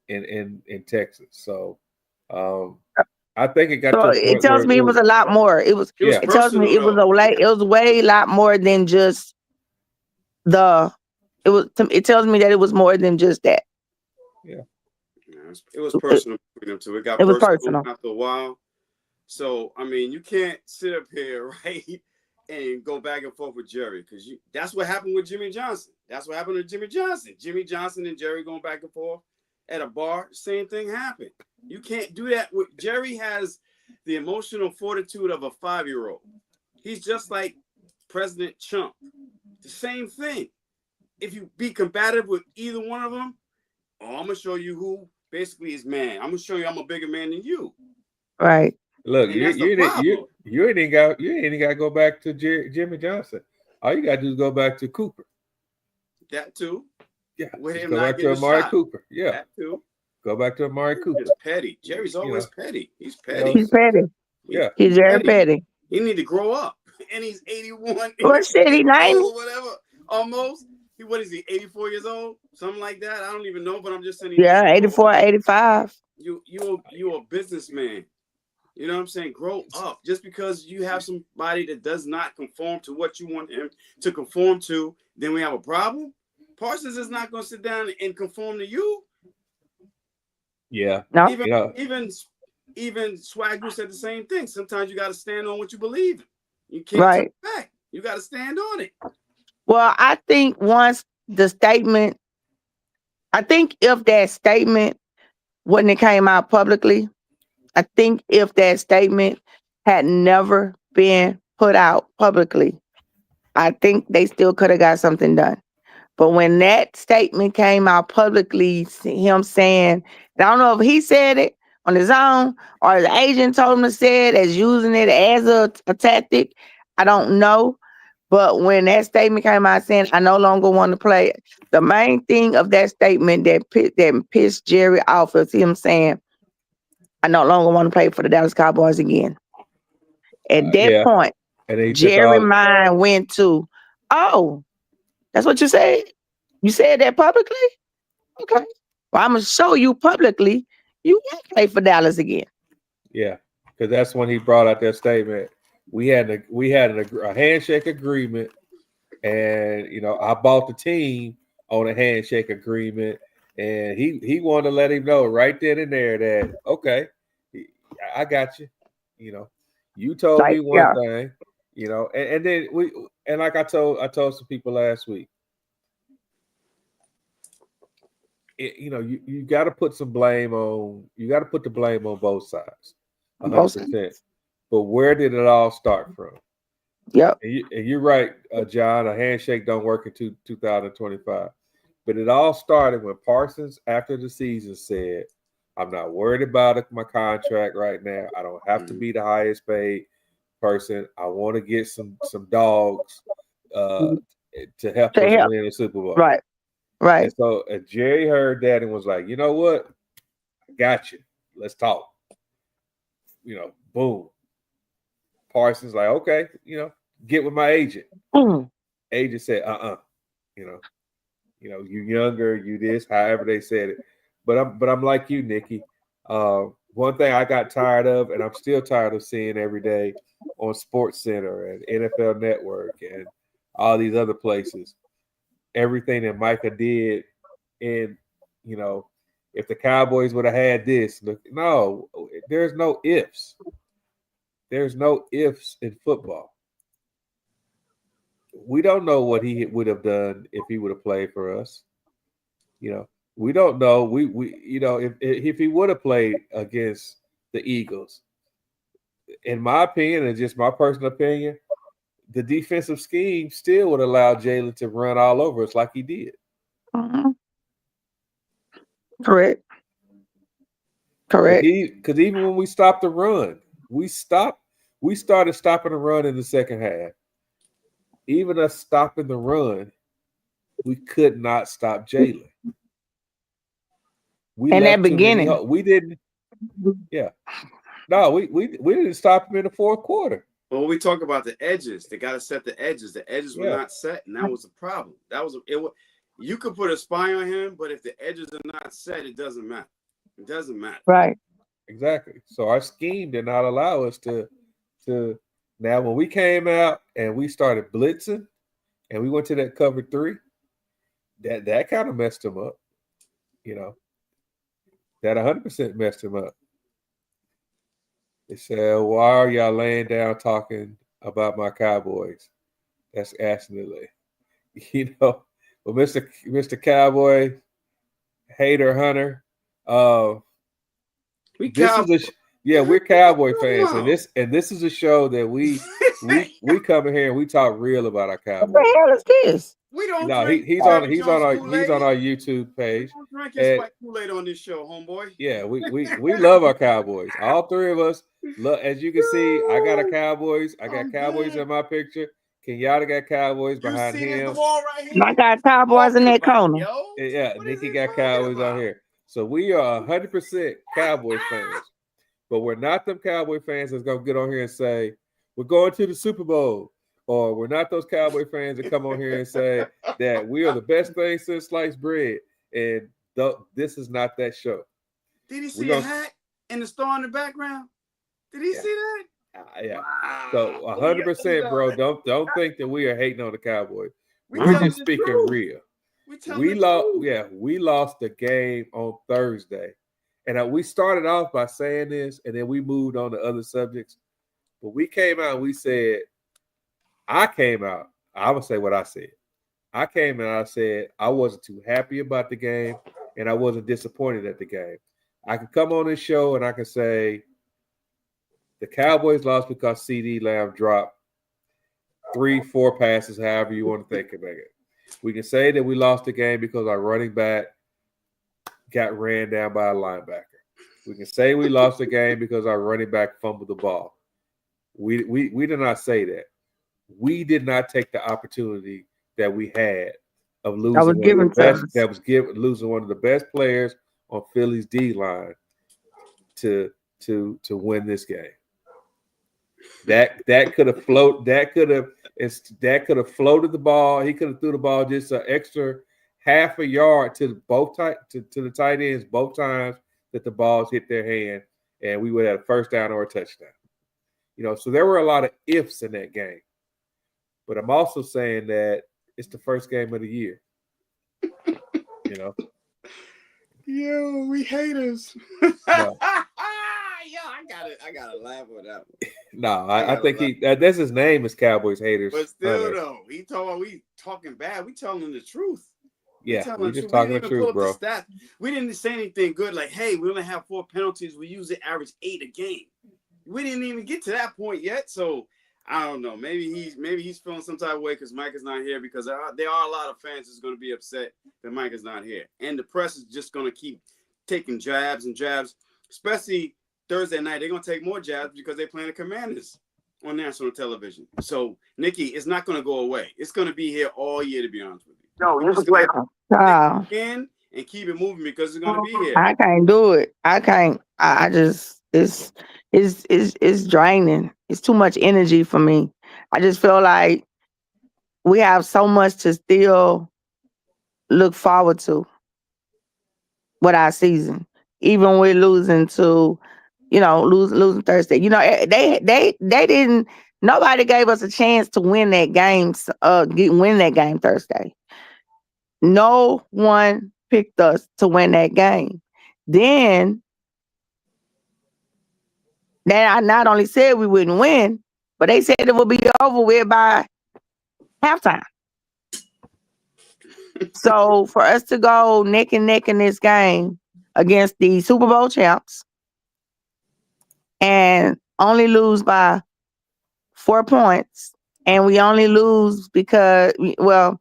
in Texas. So I think it got to a point it tells me it was a lot more. It tells me it was way lot more than just it tells me that it was more than just that. Yeah, it was personal between them two. It got personal after a while. So I mean, you can't sit up here, right, and go back and forth with Jerry, because that's what happened with Jimmy Johnson. That's what happened with Jimmy Johnson. Jimmy Johnson and Jerry going back and forth at a bar. Same thing happened. You can't do that. Jerry has the emotional fortitude of a 5-year-old. He's just like President Trump. The same thing. if you be combative with either one of them, I'm gonna show you who basically is man. I'm gonna show you I'm a bigger man than you. Right. Look, and that's the problem. You ain't even got to go back to Jimmy Johnson. All you got to do is go back to Cooper. That too. Yeah. With him go not back to Amari Cooper. Yeah. That too. Go back to Amari Cooper. It's petty. Jerry's always petty. He's petty. He's petty. Yeah. He's very petty. He need to grow up. And he's 81. What shit? He 90? Whatever. Almost. What is he? 84 years old? Something like that. I don't even know, but I'm just saying. Yeah, 84, 85. You're a businessman. You know what I'm saying? Grow up. Just because you have somebody that does not conform to what you want him to conform to, then we have a problem. Parsons is not going to sit down and conform to you. Yeah. No. Even Swagger said the same thing. Sometimes you got to stand on what you believe in. You can't turn back. You got to stand on it. Well, I think if that statement, when it came out publicly, I think if that statement had never been put out publicly, I think they still could have got something done. But when that statement came out publicly, him saying, I don't know if he said it on his own or his agent told him to say it as using it as a tactic, I don't know. But when that statement came out saying, I no longer want to play, the main thing of that statement that pissed Jerry off is him saying, I no longer want to play for the Dallas Cowboys again. At that point, Jerry's mind went to, oh, that's what you said? You said that publicly? Okay. Well, I'm going to show you publicly you won't play for Dallas again. Yeah, because that's when he brought out that statement. We had a handshake agreement, and I bought the team on a handshake agreement, and he wanted to let him know right then and there that okay, I got you. You told me one thing, and then like I told some people last week. You got to put some blame on. You got to put the blame on both sides, 100%. But where did it all start from? Yep. And you're right, John. A handshake don't work in 2025. But it all started when Parsons, after the season, said, "I'm not worried about my contract right now. I don't have to be the highest paid person. I want to get some dogs to help us win the Super Bowl." Right. And so Jerry heard that and was like, "You know what? I got you. Let's talk." Boom. Parsons like, okay, get with my agent. Agent said, you younger, you this, however they said it. But I'm like you, Nikki. One thing I got tired of, and I'm still tired of seeing every day on Sports Center and NFL Network and all these other places, everything that Micah did, and if the Cowboys would have had this, no, there's no ifs. There's no ifs in football. We don't know what he would have done if he would have played for us. We don't know. We if he would have played against the Eagles, in my opinion, and just my personal opinion, the defensive scheme still would allow Jalen to run all over us like he did. Correct. Because even when we stopped the run, we started stopping the run in the second half. Even us stopping the run, we could not stop Jalen. In that beginning, we didn't. Yeah, no, we didn't stop him in the fourth quarter. Well, we talk about the edges. They got to set the edges. The edges were not set, and that was the problem. You could put a spy on him, but if the edges are not set, it doesn't matter. It doesn't matter. Right. Exactly. So our scheme did not allow us to. Now, when we came out and we started blitzing, and we went to that cover 3, that kind of messed him up. That 100% messed him up. They said, "Why are y'all laying down talking about my Cowboys?" That's absolutely, But Mr. Cowboy hater hunter, we're Cowboy fans, and this is a show that we come in here and we talk real about our Cowboys. What the hell is this? We don't No, drink he's on our Kool-Aid. YouTube page. We don't drink your spiked Kool-Aid on this show, homeboy. Yeah, we love our Cowboys. All three of us. Look, as you can see, I got a Cowboys. I got Cowboys in my picture. Kenyatta got Cowboys behind him. Right I got Cowboys in that corner. Yeah, Nikki got Cowboys out here. So we are 100% Cowboys fans. But we're not them Cowboy fans that's going to get on here and say, we're going to the Super Bowl. Or we're not those Cowboy fans that come on here and say that we are the best thing since sliced bread. And this is not that show. Did he see a hat and the star in the background? Did he see that? Yeah. Wow. So 100%, bro. Don't think that we are hating on the Cowboys. We're just speaking real. We lost the game on Thursday. And we started off by saying this, and then we moved on to other subjects. But we came out and we said, I would say what I said. I came and I said I wasn't too happy about the game, and I wasn't disappointed at the game. I could come on this show and I could say the Cowboys lost because CeeDee Lamb dropped 3-4 passes, however you want to think about it. We can say that we lost the game because our running back got ran down by a linebacker. We can say we lost the game because our running back fumbled the ball. We did not say that. We did not take the opportunity that we had of losing losing one of the best players on Philly's D line to win this game. That could have floated the ball. He could have threw the ball just an extra half a yard to the tight ends both times that the balls hit their hand, and we would have a first down or a touchdown. So there were a lot of ifs in that game. But I'm also saying that it's the first game of the year. Yo, we haters. No. I gotta laugh with that one. No, I think that's his name is Cowboys haters. But still, though, we talking bad. We telling the truth. Yeah, we just talking the truth, bro. We didn't say anything good like, hey, we only have 4 penalties. We usually average 8 a game. We didn't even get to that point yet. So I don't know. Maybe he's feeling some type of way because Mike is not here, because there are a lot of fans that's going to be upset that Mike is not here. And the press is just going to keep taking jabs and jabs, especially Thursday night. They're going to take more jabs because they're playing the Commanders on national television. So, Nikki, it's not going to go away. It's going to be here all year, to be honest with you. No, it's great. And keep it moving because it's going to be here. I can't do it. I can't. I just it's draining. It's too much energy for me. I just feel like we have so much to still look forward to with our season, even with losing to, losing Thursday. They didn't. Nobody gave us a chance to win that game. Win that game Thursday. No one picked us to win that game. Then I not only said we wouldn't win, but they said it would be over with by halftime. So for us to go neck and neck in this game against the Super Bowl champs and only lose by 4 points, and we only lose because, of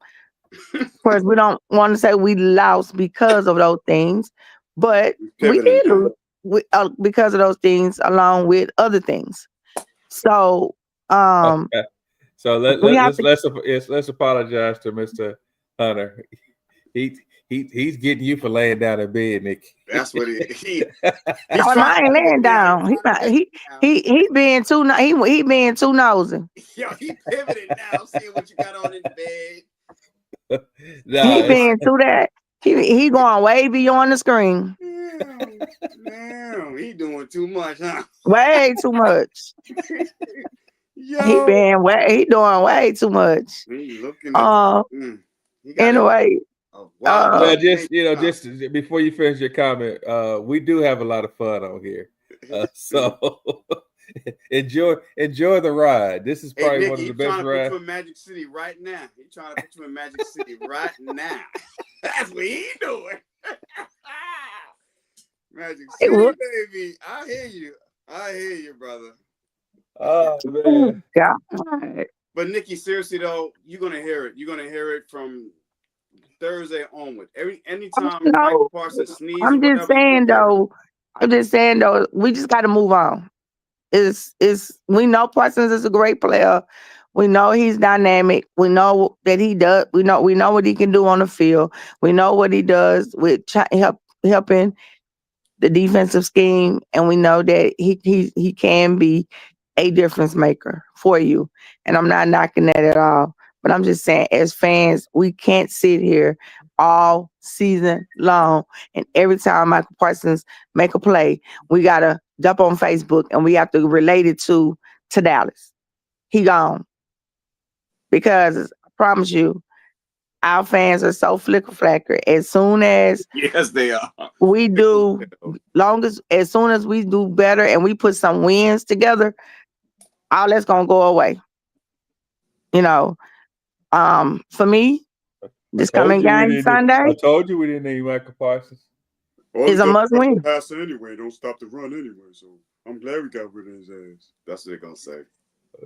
course, we don't want to say we lost because of those things, but we did lose because of those things, along with other things. So, okay. So let's apologize to Mr. Hunter. He's getting you for laying down in bed, Nick. That's what he I ain't laying down. He being too he being too nosy. Yo, he pivoted now. See what you got on in the bed. He been through that. He going way beyond the screen. Damn, he doing too much, huh? Way too much. He doing way too much. He looking anyway. Just before you finish your comment, we do have a lot of fun on here. So enjoy the ride. This is probably Nick, one of the best rides. He's trying to put you in Magic City right now. He's trying to put you in Magic City right now. That's what he's doing. Magic City, baby. I hear you, brother. Oh man. God. But Nikki, seriously though, you're gonna hear it. You're gonna hear it from Thursday onward. Anytime Michael Parsons sneezes, I'm just saying though. We just got to move on. We know Parsons is a great player. We know he's dynamic. We know that he does. We know what he can do on the field. We know what he does with helping the defensive scheme, and we know that he can be a difference maker for you. And I'm not knocking that at all. But I'm just saying, as fans, we can't sit here all season long, and every time Michael Parsons make a play, we gotta jump on Facebook and we have to relate it to Dallas. He gone. Because I promise you, our fans are so flicker flacker. As soon as yes, they are. We do as soon as we do better and we put some wins together, all that's gonna go away. For me, this coming game Sunday. I told you we didn't need Michael Parsons. Is a must win. Passer anyway, don't stop the run anyway. So I'm glad we got rid of his ass. That's what they're gonna say.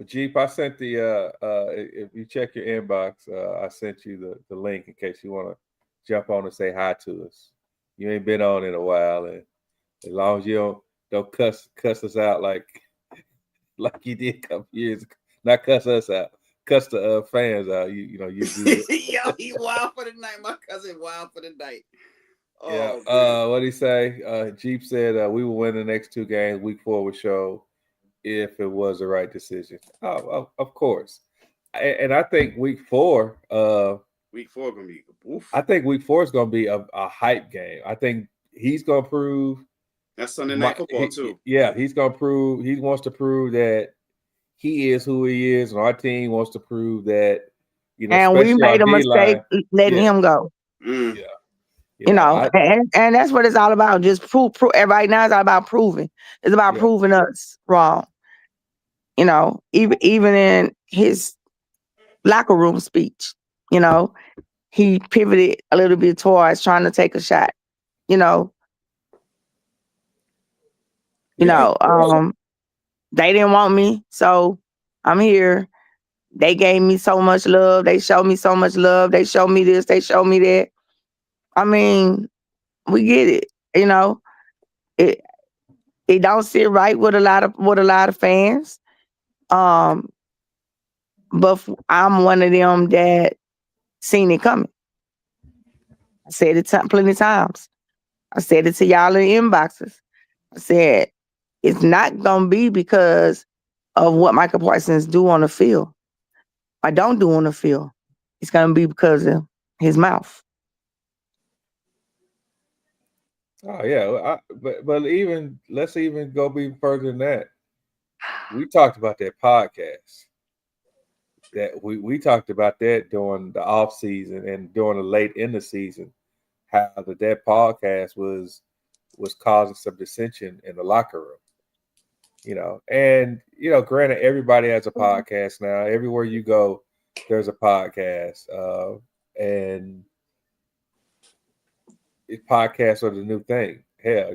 Jeep, I sent the if you check your inbox, I sent you the link in case you want to jump on and say hi to us. You ain't been on in a while, and as long as you don't cuss us out like you did a couple years ago. Not cuss us out, cuss the fans out. You do it. Yo, he wild for the night. My cousin wild for the night. Oh, yeah. What did he say? Jeep said we will win the next 2 games. Week 4 would show if it was the right decision. Oh, of course. And I think week 4. Week 4 gonna be. Oof. I think week 4 is gonna be a hype game. I think he's gonna prove. That's Sunday night football too. Yeah, he's gonna prove. He wants to prove that he is who he is, and our team wants to prove that. And we made a mistake letting him go. Mm. Yeah. And that's what it's all about. Just prove. Right now, it's all about proving. It's about proving us wrong. Even in his locker room speech, he pivoted a little bit towards trying to take a shot. They didn't want me, so I'm here. They gave me so much love. They showed me so much love. They showed me this. They showed me that. I mean, we get it. It don't sit right with a lot of fans. But I'm one of them that seen it coming. I said it plenty of times. I said it to y'all in the inboxes. I said, it's not going to be because of what Michael Parsons do on the field. I don't do on the field. It's going to be because of his mouth. Oh, yeah. But let's even go be further than that. We talked about that podcast. That we talked about that during the off season and during the late in the season, how that podcast was causing some dissension in the locker room. Granted, everybody has a podcast now. Everywhere you go, there's a podcast, and podcasts are the new thing. Hell,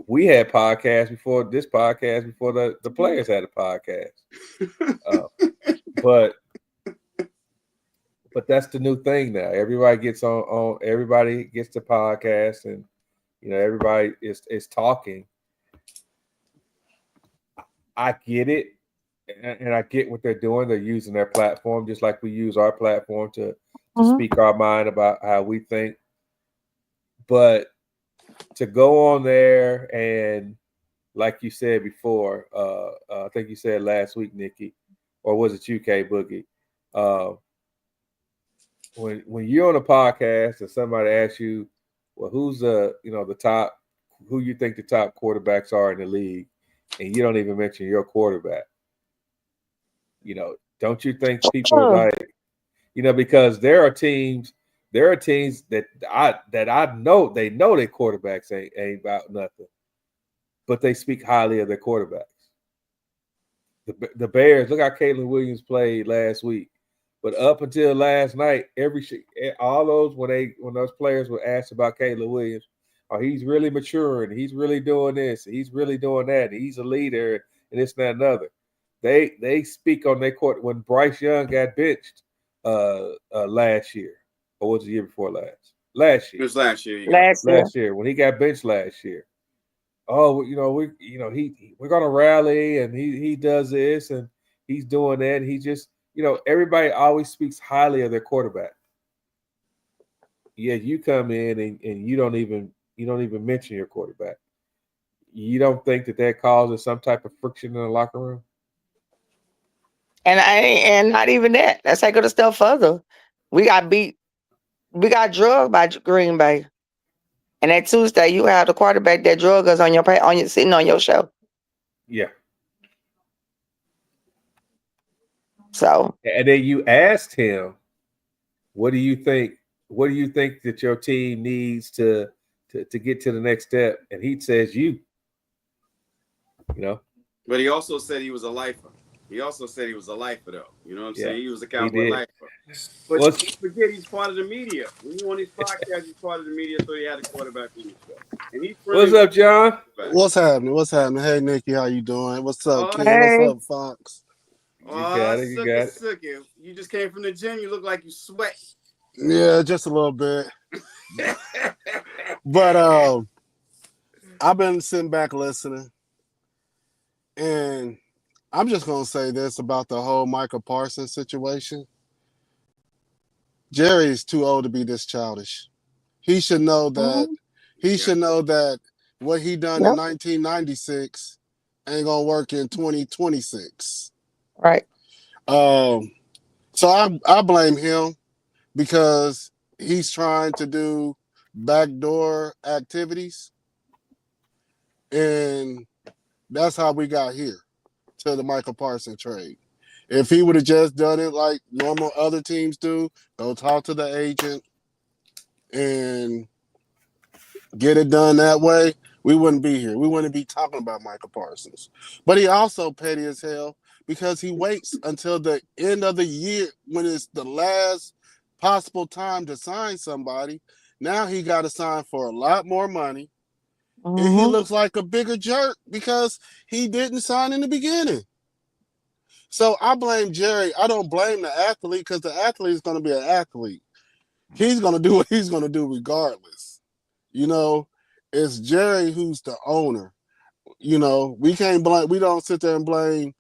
we had podcasts before this podcast, before the players had a podcast. But that's the new thing now. Everybody gets on everybody gets the podcast, and everybody is talking. I get it, and I get what they're doing. They're using their platform just like we use our platform to speak our mind about how we think. But to go on there and, like you said before, I think you said last week, Nikki, or was it UK Boogie? When you're on a podcast and somebody asks you, well, who's the top, who you think the top quarterbacks are in the league, and you don't even mention your quarterback, don't you think people are like, because there are teams that I know they know their quarterbacks ain't about nothing, but they speak highly of their quarterbacks. The Bears, look how Caleb Williams played last week. But up until last night, all those when those players were asked about Caleb Williams, he's really maturing, he's really doing this, he's really doing that, he's a leader, and this and that and other. they speak on their court when Bryce Young got benched last year, or was it the year before last? Last year. It was last year. Last year when he got benched last year. Oh, we're gonna rally, and he does this and he's doing that. And he just, everybody always speaks highly of their quarterback. Yeah, you come in and you don't even mention your quarterback. You don't think that causes some type of friction in the locker room? And not even that. Let's take it a step further. We got drugged by Green Bay. And that Tuesday, you have the quarterback that drug us sitting on your show. Yeah. So. And then you asked him, what do you think? What do you think that your team needs to get to the next step? And he says you. But he also said he was a lifer. He also said he was a lifer, though. You know what I'm saying? He was a Cowboy lifer. But you forget he's part of the media. When you on these podcasts, he's part of the media, so he had a quarterback in his show. And he's What's up, John? What's happening? Hey, Nikki, how you doing? What's up, Ken? Hey. What's up, Fox? You got it. You just came from the gym. You look like you sweat. Yeah, just a little bit. But I've been sitting back listening, and I'm just going to say this about the whole Micah Parsons situation. Jerry is too old to be this childish. He should know that. He should know that what he done in 1996 ain't going to work in 2026. Right. So I blame him because he's trying to do backdoor activities, and that's how we got here to the Michael Parsons trade. If he would have just done it like normal other teams do, go talk to the agent and get it done that way, we wouldn't be here. We wouldn't be talking about Michael Parsons. But he also petty as hell because he waits until the end of the year when it's the last possible time to sign somebody. Now he got to sign for a lot more money. And he looks like a bigger jerk because he didn't sign in the beginning. So I blame Jerry. I don't blame the athlete because the athlete is going to be an athlete. He's going to do what he's going to do regardless. It's Jerry who's the owner. We can't blame. We don't sit there and blame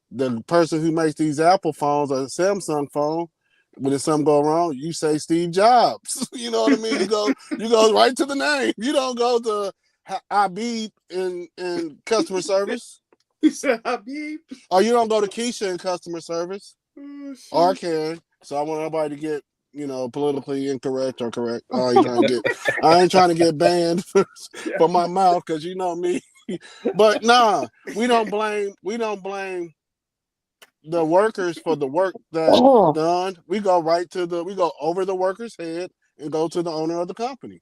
the person who makes these Apple phones or Samsung phone. When something go wrong, you say Steve Jobs. You know what I mean? You go right to the name. You don't go to Habib in customer service. You said Habib? Or you don't go to Keisha in customer service. Or Karen. So I want everybody to get, politically incorrect or correct. I ain't trying to get banned for my mouth because you know me. But nah, we don't blame the workers for the work that's done. We go we go over the worker's head and go to the owner of the company.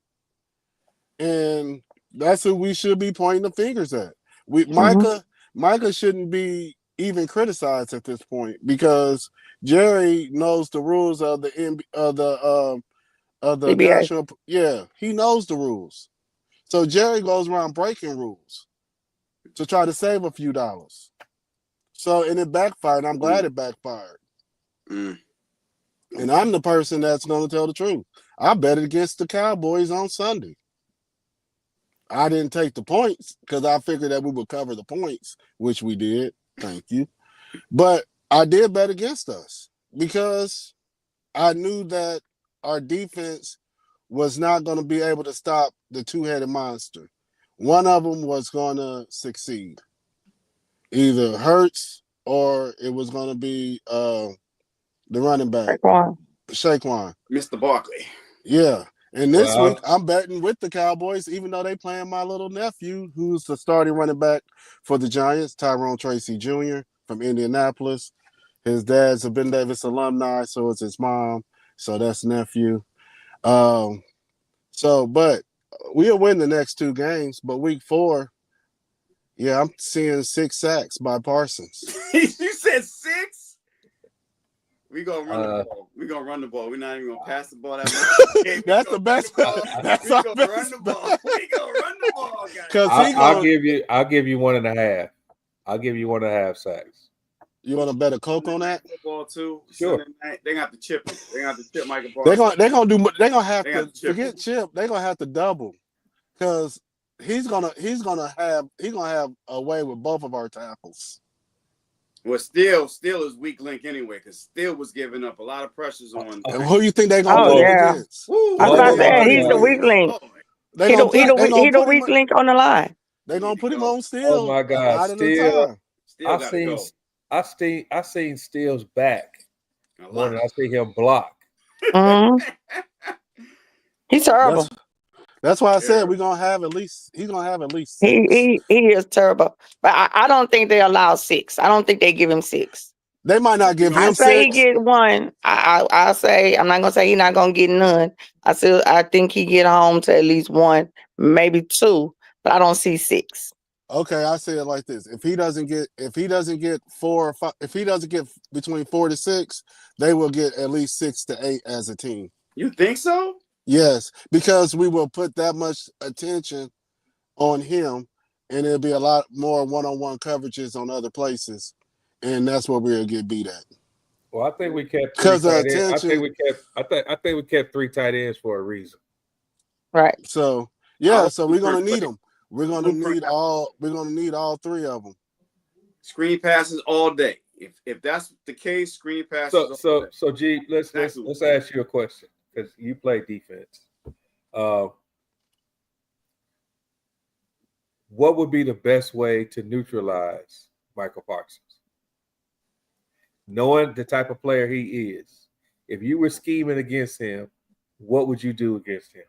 And that's who we should be pointing the fingers at. Micah shouldn't be even criticized at this point because Jerry knows the rules of the national. Yeah, he knows the rules. So Jerry goes around breaking rules to try to save a few dollars. So and it backfired. I'm glad it backfired. And I'm the person that's going to tell the truth. I bet against the Cowboys on Sunday. I didn't take the points because I figured that we would cover the points, which we did. Thank you. But I did bet against us because I knew that our defense was not going to be able to stop the two-headed monster. One of them was going to succeed. Either Hurts or it was going to be the running back. Saquon. Mr. Barkley. Yeah. And this week, I'm betting with the Cowboys, even though they playing my little nephew, who's the starting running back for the Giants, Tyrone Tracy Jr. from Indianapolis. His dad's a Ben Davis alumni, so it's his mom. So that's nephew. But we'll win the next two games. But week 4, I'm seeing 6 sacks by Parsons. You said 6? We're going to run the ball. We're going to run the ball. We're not even going to pass the ball that much. That's the best. That's our best. Run the ball. We're going to run the ball, guys. I'll give you 1.5. I'll give you 1.5 sacks. You want to bet a Coke on that? Football too. Sure. Sunday night, they got to chip it. They got to chip Michael Parsons. They're gonna have They to got to chip forget him. Chip. They're gonna have to double because he's gonna have a way with both of our tackles. Well, Steele is weak link anyway, because Steele was giving up a lot of pressures on. And who you think they're gonna Oh, go yeah. against? Woo, I was about to say, Who he's the weak link. They He the weak link on the line. They're gonna put him on Steele. Oh my God, a lot of the Steele. time. I seen Steele's back more than I see him block. Mm-hmm. He's terrible. That's why I said we're gonna have at least. He's gonna have at least 6. He is terrible. But I don't think they allow 6. I don't think they give him 6. They might not give him I say 6. he get 1. I say I'm not gonna say he's not gonna get none. I think he get home to at least 1, maybe 2, but I don't see 6. Okay, I say it like this: if he doesn't get 4 or 5, if he doesn't get between 4 to 6, they will get at least 6 to 8 as a team. You think so? Yes, because we will put that much attention on him, and it'll be a lot more one-on-one coverages on other places, and that's where we'll get beat at. Well, I think we kept because I think we kept 3 tight ends for a reason. Right. So so we're gonna need them. We're gonna need all 3 of them. Screen passes all day. If that's the case, screen passes. So G, let's ask you a question because you play defense. What would be the best way to neutralize Michael Parsons? Knowing the type of player he is, if you were scheming against him, what would you do against him?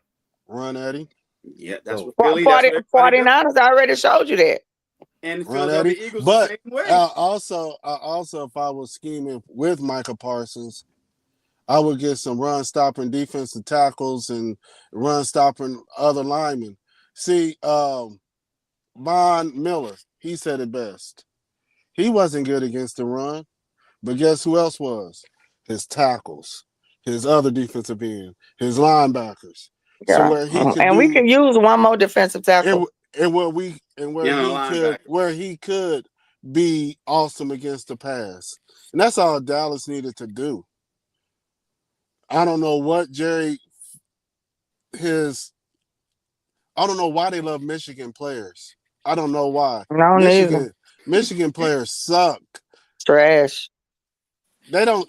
Run at him. Yeah, that's what Philly. 49ers, I already showed you that. And Philadelphia Eagles the same way. Also, if I was scheming with Michael Parsons, I would get some run-stopping defensive tackles and run-stopping other linemen. See, Von Miller, he said it best. He wasn't good against the run, but guess who else was? His tackles, his other defensive end, his linebackers. Yeah. So where he could we could use one more defensive tackle. Where he could be awesome against the pass. And that's all Dallas needed to do. I don't know what I don't know why they love Michigan players. I don't know why. Michigan players suck. Trash. Now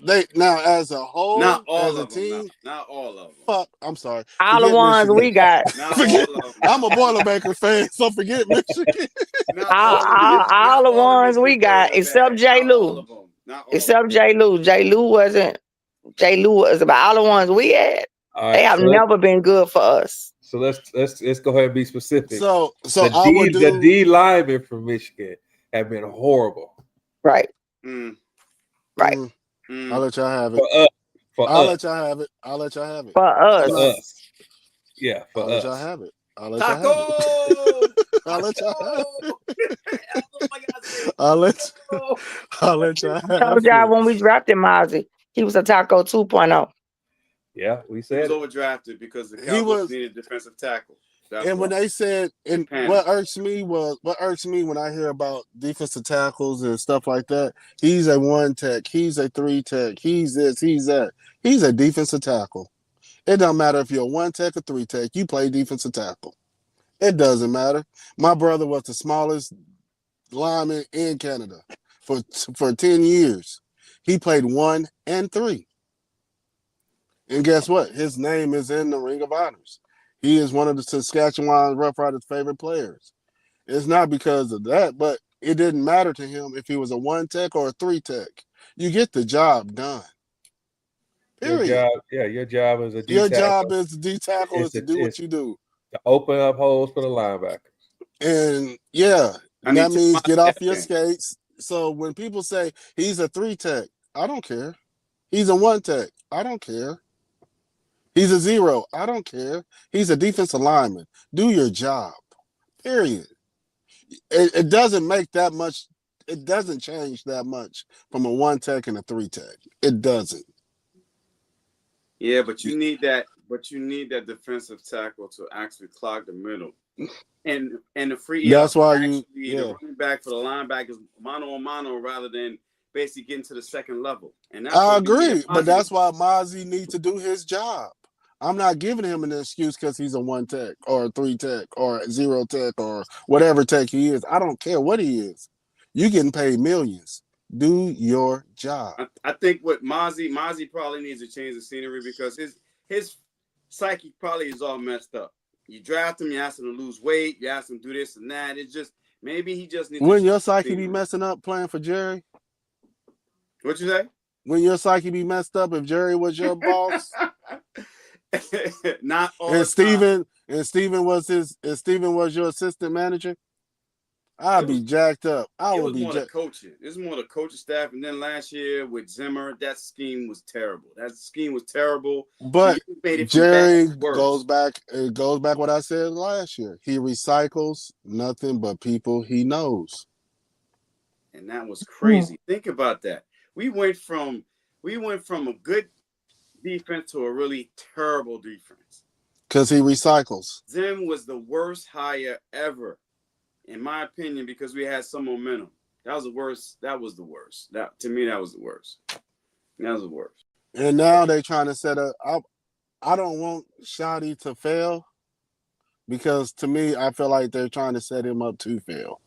as a whole, not all as a of team, them, not all of them. Fuck, I'm sorry. All the ones Michigan. we got. I'm a Boilermaker fan, so forget Michigan. all the ones we got, except J. Lou. Except J. Lou. J. Lou was about all the ones we had. Right, they have never been good for us. So let's go ahead and be specific. So the D linemen from Michigan have been horrible. Right. Right. I'll let y'all have it. I'll let y'all have it. For us. Yeah, I'll let y'all have it. I'll let y'all have it. I'll let y'all have it. Told y'all when we drafted Mozzie, he was a Taco 2.0. Yeah, we said he was overdrafted because the Cowboys needed defensive tackle. When they said, and what irks me when I hear about defensive tackles and stuff like that, he's a 1 tech, he's a 3 tech, he's this, he's that. He's a defensive tackle. It don't matter if you're a 1 tech or 3 tech, you play defensive tackle. It doesn't matter. My brother was the smallest lineman in Canada for 10 years. He played 1 and 3. And guess what? His name is in the Ring of Honors. He is one of the Saskatchewan Roughriders' favorite players. It's not because of that, but it didn't matter to him if he was a 1 tech or a 3 tech. You get the job done. Period. Your job as a D tackle. Your job as a D tackle is to do what you do. To open up holes for the linebackers. And that means get off your skates. So when people say he's a 3 tech, I don't care. He's a 1 tech, I don't care. He's a 0. I don't care. He's a defensive lineman. Do your job. Period. It doesn't make that much. It doesn't change that much from a 1 tech and a 3 tech. It doesn't. Yeah, but you need that. But you need that defensive tackle to actually clog the middle, and the free. That's why the running back for the linebackers mano a mano rather than basically getting to the second level. And that's I what we agree, need. but that's why Mozzie needs to do his job. I'm not giving him an excuse because he's a 1 tech or a 3 tech or 0 tech or whatever tech he is. I don't care what he is. You getting paid millions. Do your job. I think what Mozzie probably needs to change the scenery because his psyche probably is all messed up. You draft him, you ask him to lose weight, you ask him to do this and that. It's just maybe he just needs. Wouldn't your psyche be messing up playing for Jerry? What you say? Wouldn't your psyche be messed up if Jerry was your boss? Not all. And Steven was your assistant manager? I'd be jacked up. I would be jacked. Coaching. This is more the coaching staff. And then last year with Zimmer, that scheme was terrible. But Jerry goes back. It goes back what I said last year. He recycles nothing but people he knows. And that was crazy. Think about that. We went from a good defense to a really terrible defense. Because he recycles. Zim was the worst hire ever, in my opinion, because we had some momentum. That was the worst. To me, that was the worst. And now they're trying to set up. I don't want Shotty to fail because to me, I feel like they're trying to set him up to fail.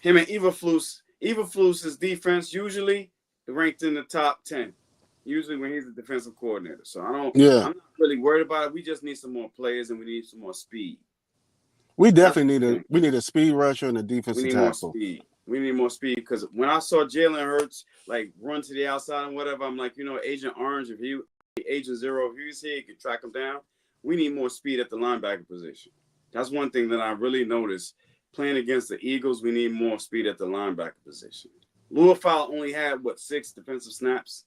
Him and Eberflus's defense usually ranked in the top 10. Usually when he's a defensive coordinator. So I'm not really worried about it. We just need some more players and we need some more speed. We definitely need a speed rusher and a defensive tackle. We need more speed because when I saw Jalen Hurts like run to the outside and whatever, I'm like, Agent Orange, Agent Zero, if he was here, he could track him down. We need more speed at the linebacker position. That's one thing that I really noticed. Playing against the Eagles, we need more speed at the linebacker position. Louisville only had 6 defensive snaps.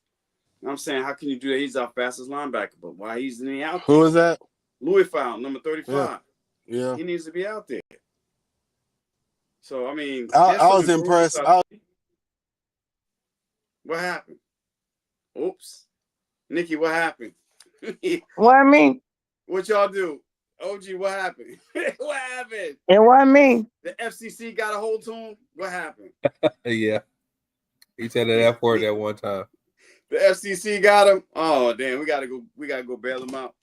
I'm saying, how can you do that? He's our fastest linebacker, but why he's in the out there? Who is that? Louisville, number 35. Yeah. He needs to be out there. So, I mean, I was impressed. What happened? Oops. Nikki, what happened? What I mean? What y'all do? OG, what happened? What happened? It wasn't me. The FCC got a hold to him? What happened? Yeah. He said an F word at one time. The FCC got him. Oh damn, we gotta go bail him out.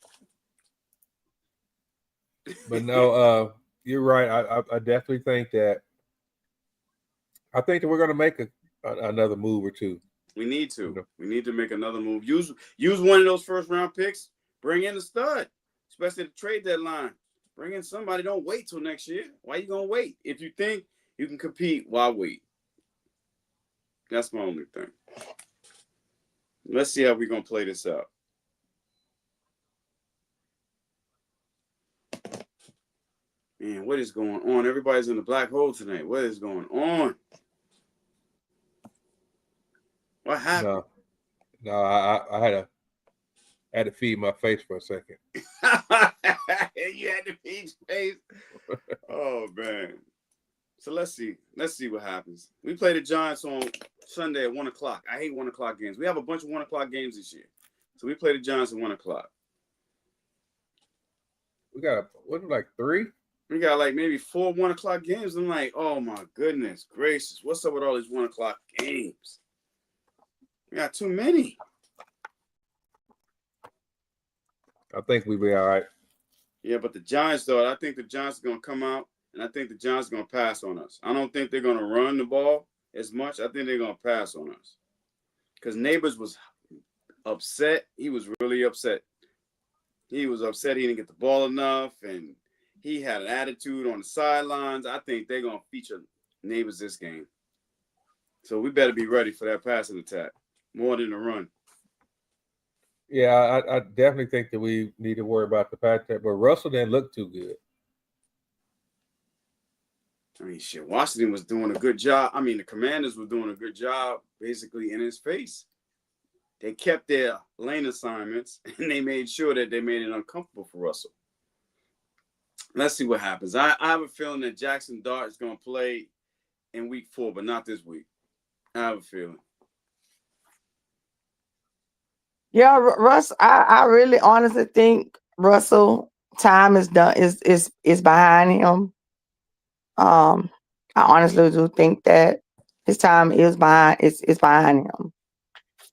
But no, you're right. I definitely think that. I think that we're gonna make another move or two. We need to. We need to make another move. Use one of those first round picks. Bring in a stud, especially at the trade deadline. Bring in somebody. Don't wait till next year. Why you gonna wait? If you think you can compete, why wait? That's my only thing. Let's see how we're going to play this out. Man, what is going on? Everybody's in the black hole tonight. What is going on? What happened? No, I had to feed my face for a second. You had to feed your face? Oh, man. So let's see what happens. We play the Giants on Sunday at 1 o'clock. I hate 1 o'clock games. We have a bunch of 1 o'clock games this year. So we play the Giants at 1 o'clock. We got like 3? We got like maybe 4 1 o'clock games. I'm like, oh my goodness gracious. What's up with all these 1 o'clock games? We got too many. I think we'll be all right. Yeah, but the Giants, though, I think the Giants are going to come out. And I think the Giants are going to pass on us. I don't think they're going to run the ball as much. I think they're going to pass on us. Because Neighbors was upset. He was really upset. He was upset he didn't get the ball enough. And he had an attitude on the sidelines. I think they're going to feature Neighbors this game. So we better be ready for that passing attack more than the run. Yeah, I definitely think that we need to worry about the pass attack. But Russell didn't look too good. I mean, shit, Washington was doing a good job. I mean, the Commanders were doing a good job basically in his face. They kept their lane assignments, and they made sure that they made it uncomfortable for Russell. Let's see what happens. I have a feeling that Jackson Dart is going to play in week 4, but not this week. I have a feeling. Yeah, Russ, I really honestly think Russell time is done is behind him. I honestly do think that. His time is behind. It's behind him,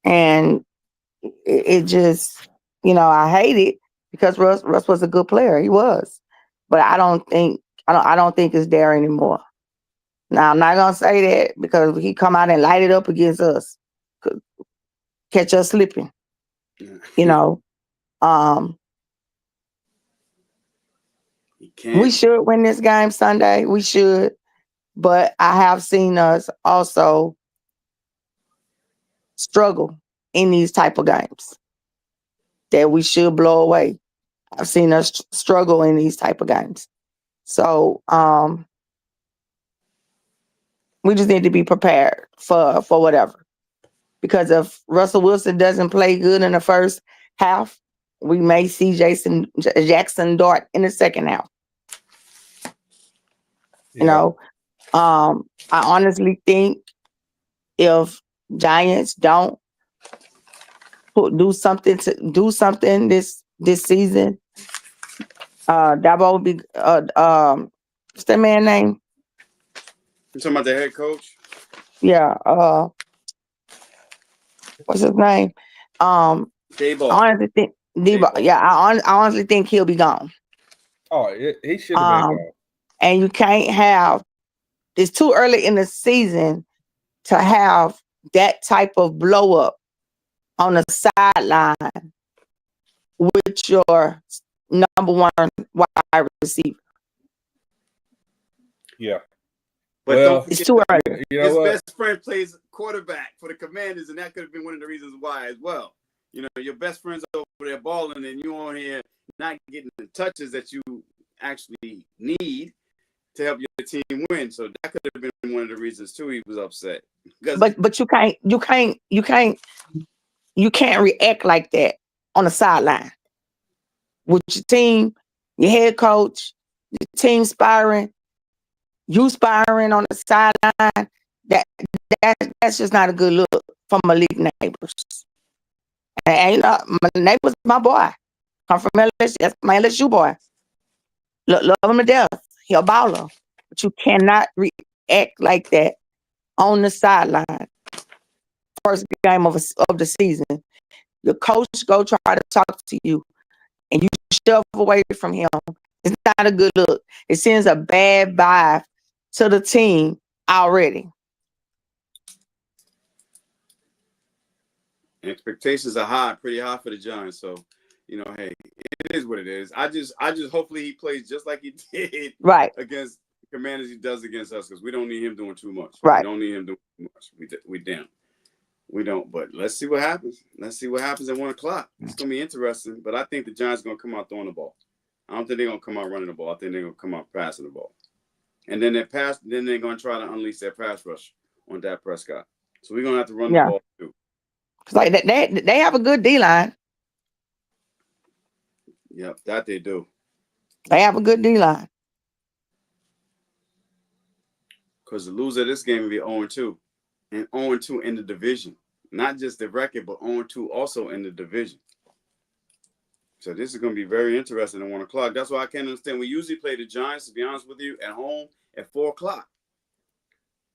and it just, I hate it because Russ was a good player. He was, but I don't think it's there anymore. Now I'm not gonna say that because he come out and light it up against us, catch us slipping. We should win this game Sunday. We should, but I have seen us also struggle in these type of games that we should blow away. I've seen us struggle in these type of games. So we just need to be prepared for whatever. Because if Russell Wilson doesn't play good in the first half, we may see Jackson Dart in the second half. Yeah. I honestly think if Giants don't do something this season, Dabo will be what's that man's name? You talking about the head coach? Yeah. What's his name? Dabo. I honestly think Debo. Yeah, I honestly think he'll be gone. Oh, he should have been gone. And you can't have. It's too early in the season to have that type of blow up on the sideline with your number one wide receiver. Yeah. But don't forget, it's too early. His best friend plays quarterback for the Commanders, and that could have been one of the reasons why as well. Your best friend's over there balling, and you on here not getting the touches that you actually need to help your team win. So that could have been one of the reasons too. He was upset. But you can't react like that on the sideline with your team, your head coach, your team sparring, you sparring on the sideline. That's just not a good look from Malik Neighbors. And my neighbor's my boy. Come from LSU. That's my LSU boy. Love him to death. He a baller. But you cannot react like that on the sideline. First game of the season. Your coach go try to talk to you and you shove away from him. It's not a good look. It sends a bad vibe to the team already. Expectations are pretty high for the Giants. So, hey, it is what it is. I just hopefully he plays just like he did against the Commanders. He does against us because we don't need him doing too much. Right. We don't need him doing too much. We don't. But let's see what happens. Let's see what happens at 1:00. It's gonna be interesting. But I think the Giants are gonna come out throwing the ball. I don't think they're gonna come out running the ball. I think they're gonna come out passing the ball. And then they're gonna try to unleash their pass rush on Dak Prescott. So we're gonna have to run the ball too. Like they have a good D-line. Yep, that they do. They have a good D-line. Because the loser of this game will be 0-2. And 0-2 in the division. Not just the record, but 0-2 also in the division. So this is going to be very interesting at 1:00. That's why I can't understand. We usually play the Giants, to be honest with you, at home at 4:00.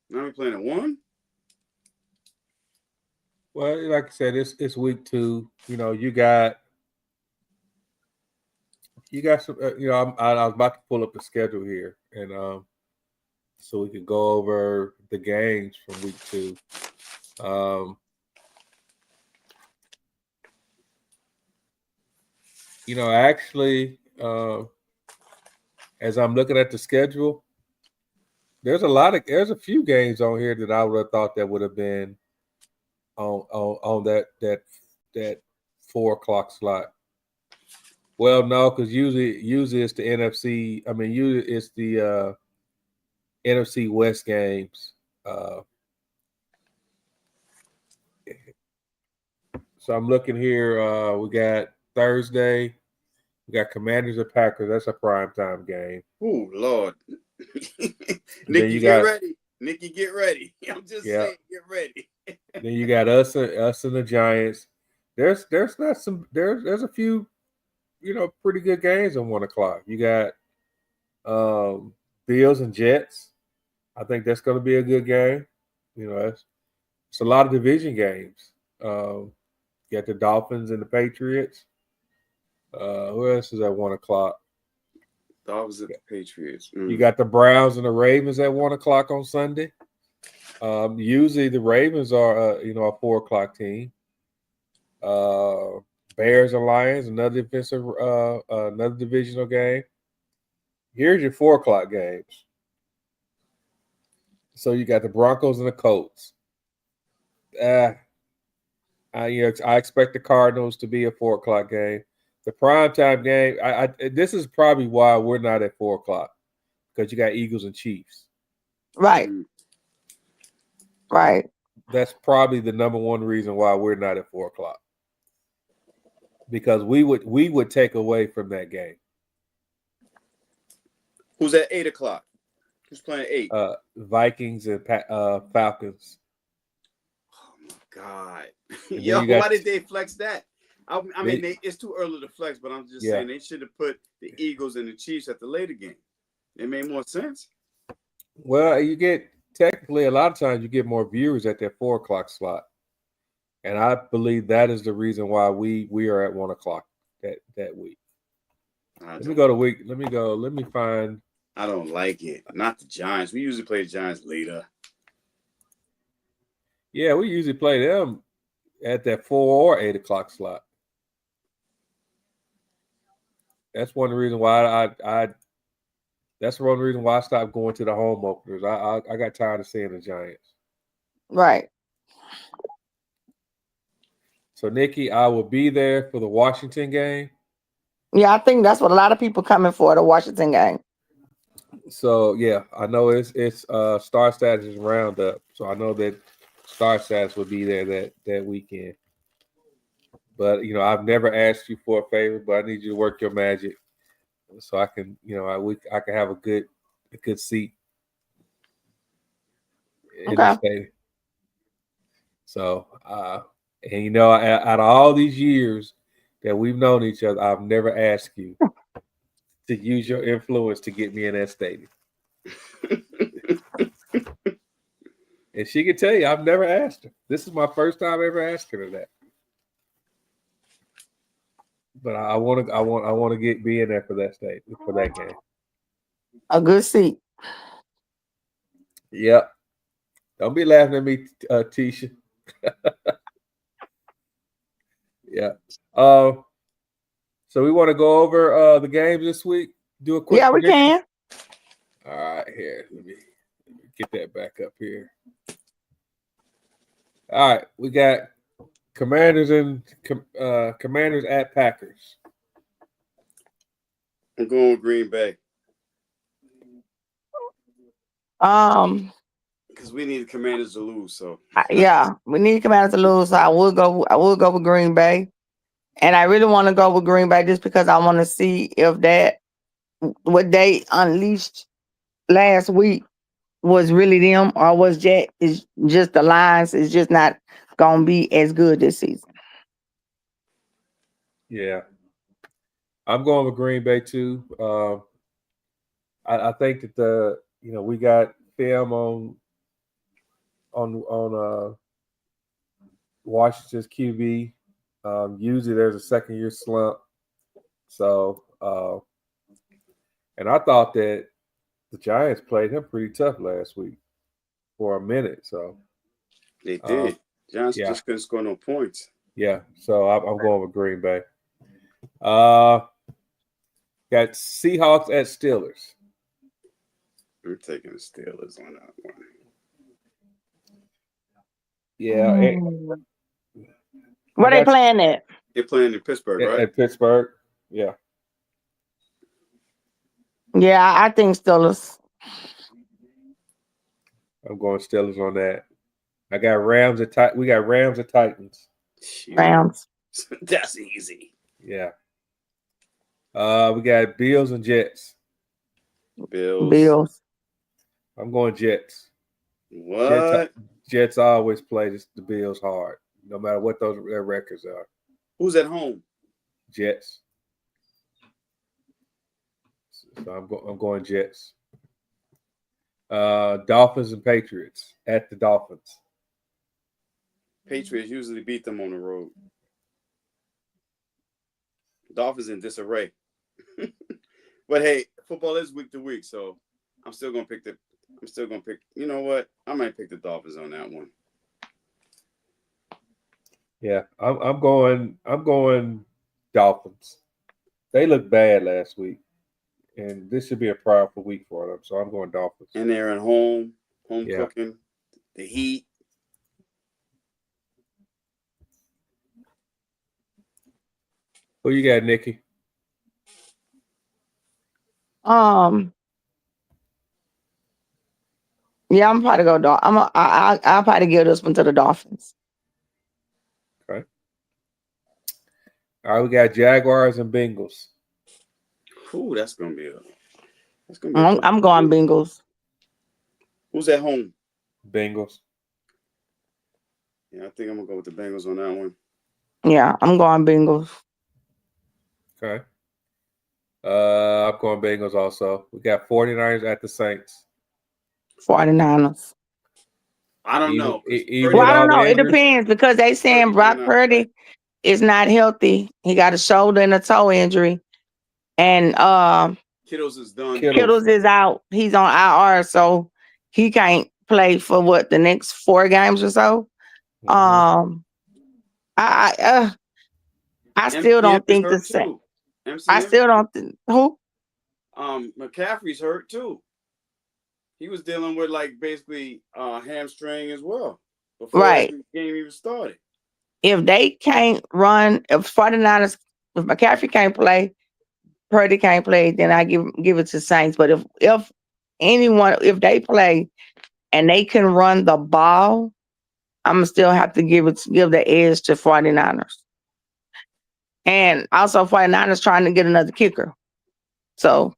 Now we're playing at 1. Well, like I said, it's week 2. You got some. I was about to pull up the schedule here, and so we can go over the games from week 2. Actually, as I'm looking at the schedule, there's a few games on here that I would have thought that would have been on that 4:00 slot. Well, no, because usually it's the NFC. I mean, usually it's the NFC West games. So I'm looking here. We got Thursday. We got Commanders and Packers. That's a primetime game. Oh, Lord. Nikki, get ready. Nikki, get ready. I'm just saying, get ready. Then you got us and the Giants. There's a few, pretty good games on 1:00. You got Bills and Jets. I think that's going to be a good game. it's a lot of division games. You got the Dolphins and the Patriots. Who else is at 1:00? Dolphins and the Patriots. You got the Browns and the Ravens at 1:00 on Sunday. Usually the Ravens are a 4:00 team. Bears and Lions, another divisional game. Here's your 4:00 games. So you got the Broncos and the Colts. I expect the Cardinals to be a 4:00 game. The primetime game. This is probably why we're not at 4:00, because you got Eagles and Chiefs. Right. Right. That's probably the number one reason why we're not at 4:00, because we would take away from that game. Who's at 8:00? Who's playing 8? Vikings and Falcons. Oh my God! Yo, why did they flex that? I mean, it's too early to flex, but I'm just saying they should have put the Eagles and the Chiefs at the later game. It made more sense. Well, technically a lot of times you get more viewers at that 4:00 slot, and I believe that is the reason why we are at 1:00 that week. Let me find. I don't like it. Not the Giants. We usually play the Giants later. Yeah, we usually play them at that 4 or 8:00 slot. That's one reason why That's one reason why I stopped going to the home openers. I got tired of seeing the Giants. Right. So, Nikki, I will be there for the Washington game. Yeah, I think that's what a lot of people coming for, the Washington game. So, yeah, I know it's Star Status roundup. So I know that Star Status will be there that weekend. But, I've never asked you for a favor, but I need you to work your magic so I can, I can have a good seat in the stadium. So, and out of all these years that we've known each other, I've never asked you to use your influence to get me in that stadium. And she can tell you, I've never asked her. This is my first time ever asking her that. But I want to be in there for that game. A good seat. Yep. Don't be laughing at me, Tisha. Yeah. So we want to go over the games this week. Do a quick. Yeah, prediction. We can. All right, here. Let me get that back up here. All right, we got Commanders at Packers. I'm going with Green Bay. Because we need the Commanders to lose. So yeah, we need Commanders to lose. So I will go with Green Bay, and I really want to go with Green Bay just because I want to see if what they unleashed last week was really them, or was just the Lions is just not gonna be as good this season. Yeah, I'm going with Green Bay too. I think that we got film on Washington's QB. Usually there's a second year slump. So and I thought that the Giants played him pretty tough last week for a minute. So they did. Giants just couldn't score no points. Yeah. So I'm going with Green Bay. Got Seahawks at Steelers. We're taking the Steelers on that one. Yeah. Where they playing at? They're playing in Pittsburgh, right? At Pittsburgh. Yeah. Yeah, I think Steelers. I'm going Steelers on that. I got Rams at we got Rams at Titans. Rams. That's easy. Yeah. We got Bills and Jets. Bills. I'm going Jets. What? Jets always play the Bills hard, no matter what their records are. Who's at home? Jets. So I'm going Jets. Dolphins and Patriots at the Dolphins. Patriots usually beat them on the road. Dolphins in disarray. But hey, football is week to week, so I'm still gonna pick. You know what? I might pick the Dolphins on that one. Yeah, I'm going Dolphins. They looked bad last week, and this should be a powerful week for them. So I'm going Dolphins. And they're at home cooking, the heat. Who you got, Nikki? Yeah, I'm probably go. I'll probably give this one to the Dolphins. Okay. All right, we got Jaguars and Bengals. Ooh, that's gonna be. I'm going Bengals. Who's at home? Bengals. Yeah, I think I'm gonna go with the Bengals on that one. Yeah, I'm going Bengals. Okay. I'm going Bengals also. We got 49ers at the Saints. 49ers. I don't know. Well, I don't know. It depends because they saying Brock Purdy is not healthy. He got a shoulder and a toe injury. And Kittles is done. Kittles is out. He's on IR, so he can't play for the next 4 games or so. Mm-hmm. I still don't think the same. I still don't think who? McCaffrey's hurt too. He was dealing with basically hamstring as well before the game even started. If they can't run, if 49ers, if McCaffrey can't play, Purdy can't play, then I give it to Saints. But if they play and they can run the ball, I'm gonna still have to give the edge to 49ers. And also 49ers trying to get another kicker. So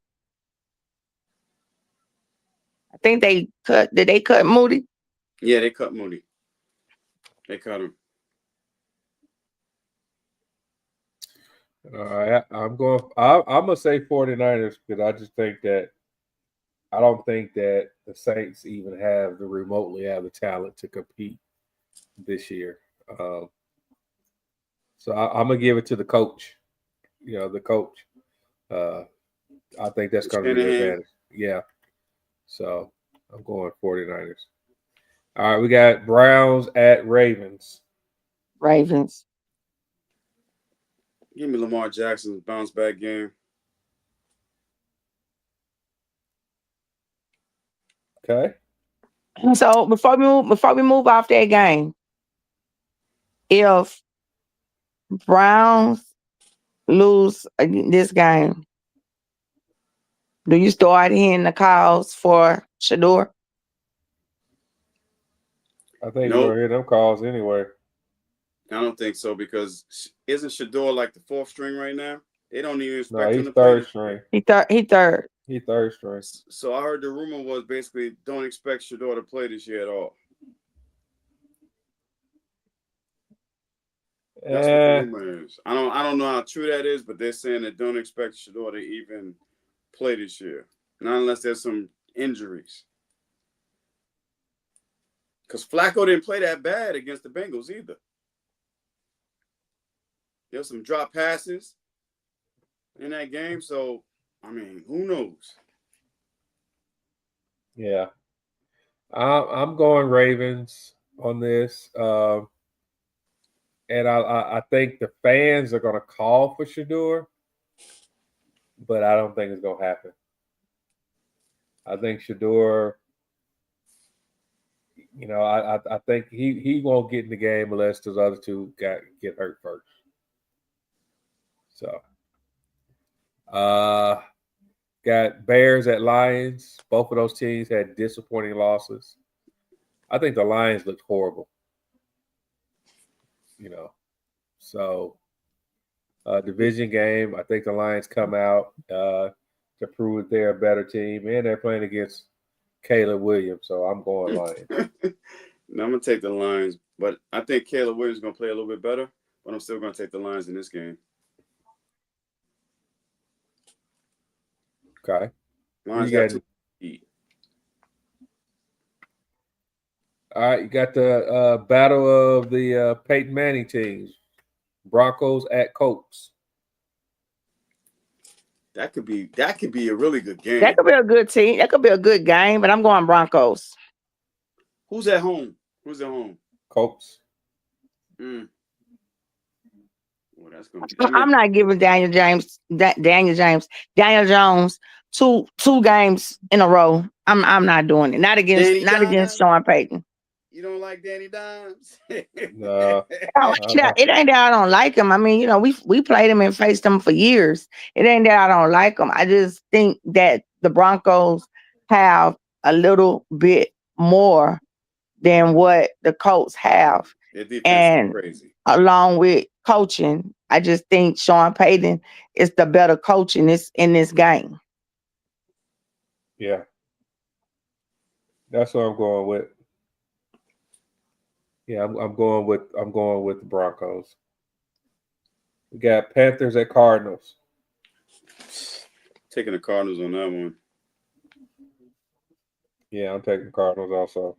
I think did they cut Moody? Yeah, they cut Moody. They cut him. All right, I'm gonna say 49ers because I don't think that the Saints even have the talent to compete this year. So I'm gonna give it to the coach. The coach. I think that's gonna be the advantage. Yeah. So I'm going 49ers. All right, we got Browns at Ravens. Ravens. Give me Lamar Jackson's bounce back game. Okay. So before we move off that game, if Browns lose this game, do you start hearing the calls for Shador? I think we're gonna hear them calls anyway. I don't think so because isn't Shador like the 4th string right now? They don't even expect him to play. He's 3rd string. He third. He 3rd string. So I heard the rumor was basically don't expect Shador to play this year at all. That's what the rumor is. I don't know how true that is, but they're saying that don't expect Shador to even play this year, not unless there's some injuries. Because Flacco didn't play that bad against the Bengals either. There's some drop passes in that game, so I mean, who knows? Yeah, I'm going Ravens on this, and I think the fans are going to call for Shador, but I don't think it's going to happen. I think Shador, I think he won't get in the game unless those other two get hurt first. So, got Bears at Lions. Both of those teams had disappointing losses. I think the Lions looked horrible. So division game. I think the Lions come out to prove that they're a better team, and they're playing against Caleb Williams. So I'm going Lions. No, I'm gonna take the Lions, but I think Caleb Williams is gonna play a little bit better. But I'm still gonna take the Lions in this game. Okay. Lions got to eat. All right, you got the battle of the Peyton Manning teams. Broncos at Colts. That could be a really good game. That could be a good team. That could be a good game, but I'm going Broncos. Who's at home? Colts. Well, that's gonna be. I'm not giving Daniel Jones two games in a row. I'm not doing it. Not against Sean Payton. You don't like Danny Dimes? No. It ain't that I don't like him. I mean, we played him and faced him for years. It ain't that I don't like him. I just think that the Broncos have a little bit more than what the Colts have. Their defense and is crazy. Along with coaching, I just think Sean Payton is the better coach in this game. Yeah. That's what I'm going with. Yeah, I'm going with the Broncos. We got Panthers at Cardinals. Taking the Cardinals on that one. Yeah, I'm taking Cardinals also.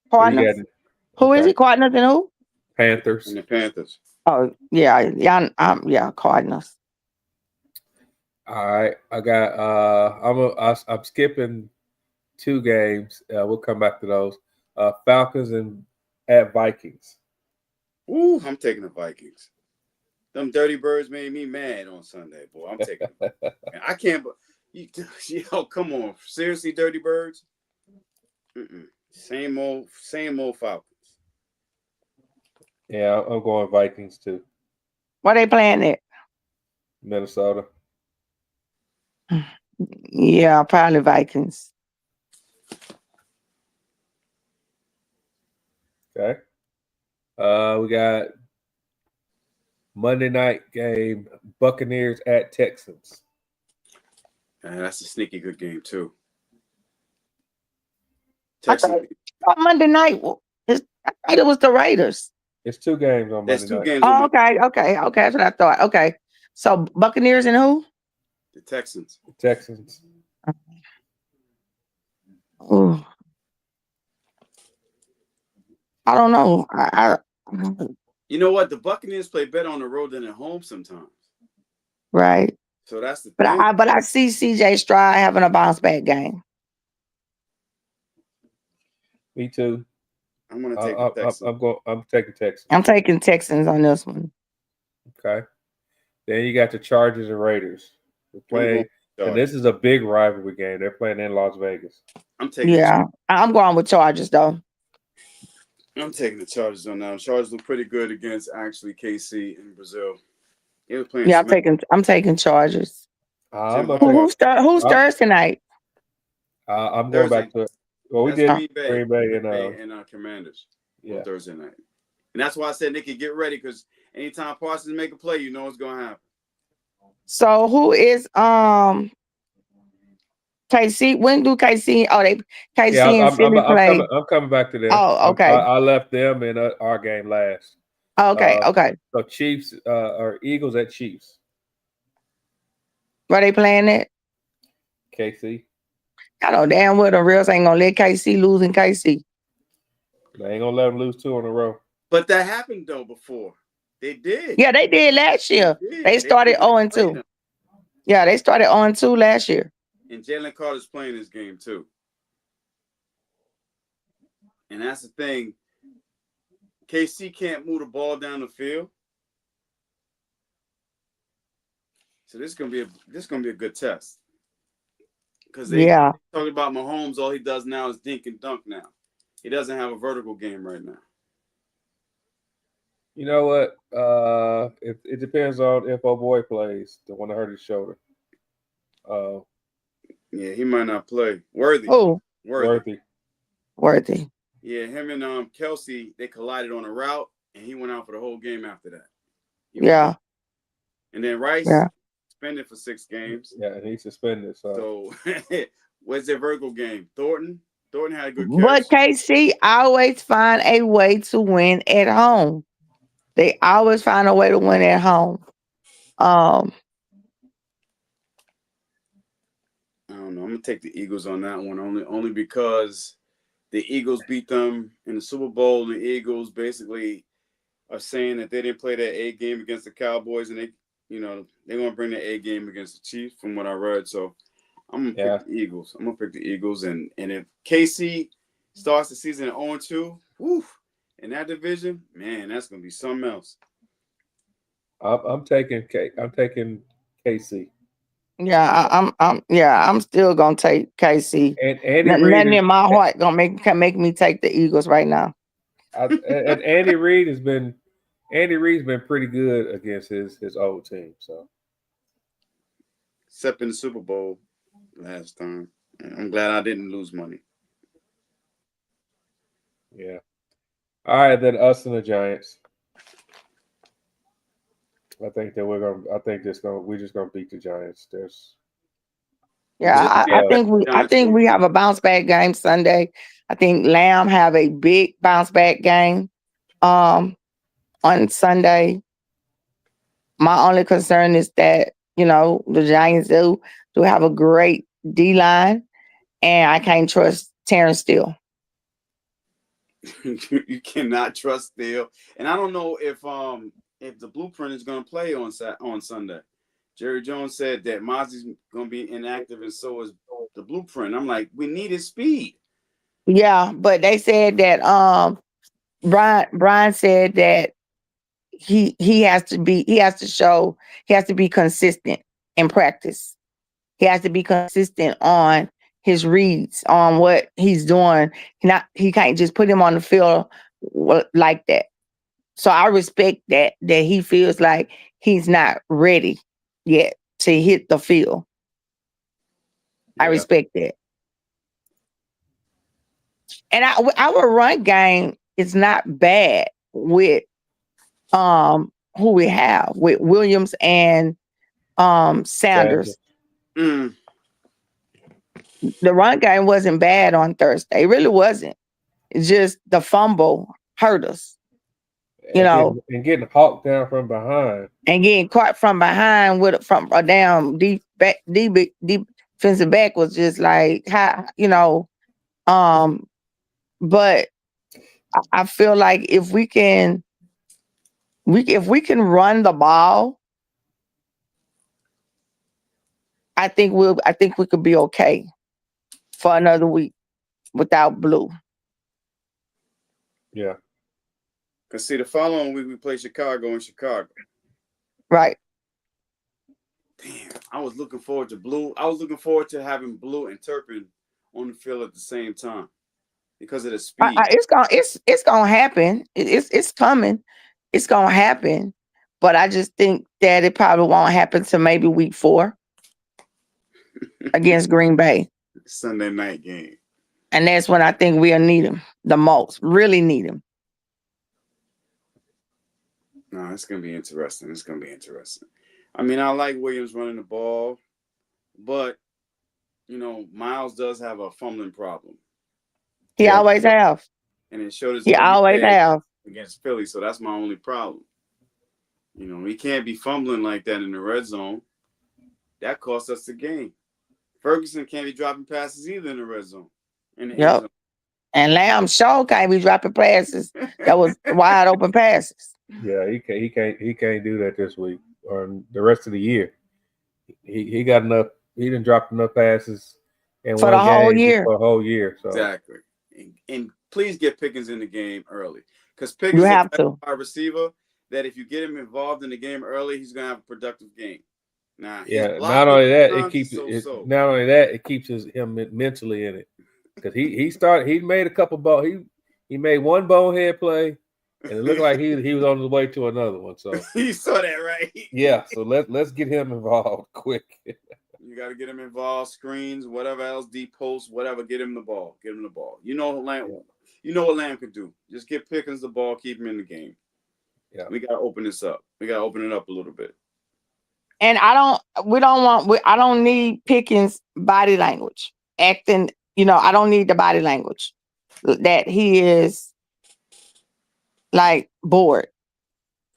Cardinals. Who is it? Cardinals and who? Panthers. And the Panthers. Oh yeah, Cardinals. All right, I got. I'm skipping 2 games. We'll come back to those. Falcons and at Vikings. Ooh, I'm taking the Vikings. Them Dirty Birds made me mad on Sunday, boy. I'm taking them. I can't. Yo, come on, seriously, Dirty Birds. Same old Falcons. Yeah, I'm going Vikings too. Where they playing at? Minnesota. Yeah, probably Vikings. Okay. We got Monday night game, Buccaneers at Texans. That's a sneaky good game too. Texans. Monday night. It was the Raiders. It's 2 games on Monday night. There's 2 games. Oh, okay. That's what I thought. Okay, so Buccaneers and who? The Texans. Ooh. I don't know. You know what? The Buccaneers play better on the road than at home sometimes. Right. So that's the thing. But I see CJ Stroud having a bounce back game. Me too. I'm gonna take the Texans. I'm taking Texans. I'm taking Texans on this one. Okay. Then you got the Chargers and Raiders. We're playing, and this is a big rivalry game. They're playing in Las Vegas. I'm going with Chargers though. I'm taking the Chargers on that. Chargers look pretty good against actually KC in Brazil. They were playing. Yeah, I'm taking Chargers. Who's Thursday night? I'm going back to it. Well, we did Green Bay and Commanders on Thursday night, and that's why I said Nikki, get ready because anytime Parsons make a play, you know what's going to happen. So who is KC? When do KC? Oh, KC and Philly play. I'm coming back to them. Oh, okay. I left them in our game last. Okay. So Chiefs or Eagles at Chiefs. Where they playing at? KC. I know damn well the Reals ain't gonna let KC lose in KC. They ain't gonna let them lose 2 in a row. But that happened though before. They did. Yeah, they did last year. They started 0-2. Yeah, they started 0-2 last year. And Jalen Carter's playing this game too. And that's the thing. KC can't move the ball down the field. So this is gonna be a good test. Because they talking about Mahomes, all he does now is dink and dunk now. He doesn't have a vertical game right now. You know what? It depends on if our boy plays, the one that hurt his shoulder. Yeah, he might not play. Worthy. Oh, Worthy. Yeah, him and Kelsey, they collided on a route, and he went out for the whole game after that. Yeah. And then Rice suspended for 6 games. Yeah, and he's suspended. So where's their vertical game? Thornton had a good catch. But KC always find a way to win at home. They always find a way to win at home. I don't don't know. I'm gonna take the Eagles on that one only because the Eagles beat them in the Super Bowl. The Eagles basically are saying that they didn't play their A game against the Cowboys, and they're gonna bring their A game against the Chiefs, from what I read. So I'm gonna pick the Eagles. I'm gonna pick the Eagles, and if KC starts the season at 0-2, in that division, man, that's gonna be something else. I'm taking KC. Yeah, I'm still gonna take KC. And Andy Nothing in my heart gonna make me take the Eagles right now. And Andy Reid's been pretty good against his old team. So, except in the Super Bowl last time, I'm glad I didn't lose money. Yeah. All right, then us and the Giants. I think that we're just gonna beat the Giants. I think we have a bounce back game Sunday. I think Lamb have a big bounce back game on Sunday. My only concern is that, the Giants do have a great D line, and I can't trust Terrence Steele. You cannot trust Steele, and I don't know if the blueprint is going to play on Sunday. Jerry Jones said that Mozzie's going to be inactive, and so is the blueprint. I'm like, we need his speed. Yeah, but they said that Brian said that he has to be consistent in practice. He has to be consistent on his reads, on what he's doing. He can't just put him on the field like that. So I respect that he feels like he's not ready yet to hit the field. Yeah. I respect that. And our run game is not bad with who we have with Williams and Sanders. The run game wasn't bad on Thursday. It really wasn't. It's just the fumble hurt us. And getting hawked down from behind. And getting caught from behind from a down defensive back was just like, but I feel like if we can run the ball, I think we could be okay for another week without Blue. Yeah. Because see, the following week we play Chicago in Chicago. Right. Damn, I was looking forward to Blue. I was looking forward to having Blue and Turpin on the field at the same time because of the speed. It's gonna happen. It's coming. It's gonna happen. But I just think that it probably won't happen to maybe week 4 against Green Bay. Sunday night game. And that's when I think we'll need him the most. Really need him. No, it's going to be interesting. I mean, I like Williams running the ball, but, Miles does have a fumbling problem. He always have. And it showed us he always have against Philly, so that's my only problem. He can't be fumbling like that in the red zone. That costs us the game. Ferguson can't be dropping passes either in the red zone. Yep. And Lamb Shaw can't be dropping passes. That was wide open passes. Yeah, he can't do that this week or the rest of the year. He got enough. He didn't drop enough passes for the whole year. For a whole year. So. Exactly. And please get Pickens in the game early, because Pickens you have to. Our receiver that if you get him involved in the game early, he's gonna have a productive game. Now, not only that, it keeps him mentally in it, because he made a couple ball. He made one bonehead play. And it looked like he was on his way to another one. So you saw that, right? Yeah. So let's get him involved quick. You got to get him involved. Screens, whatever else, deep post, whatever. Get him the ball. You know what Lamb could do. Just get Pickens the ball, keep him in the game. Yeah. We got to open this up. We got to open it up a little bit. And I don't need Pickens' body language acting. I don't need the body language that he is. Like bored.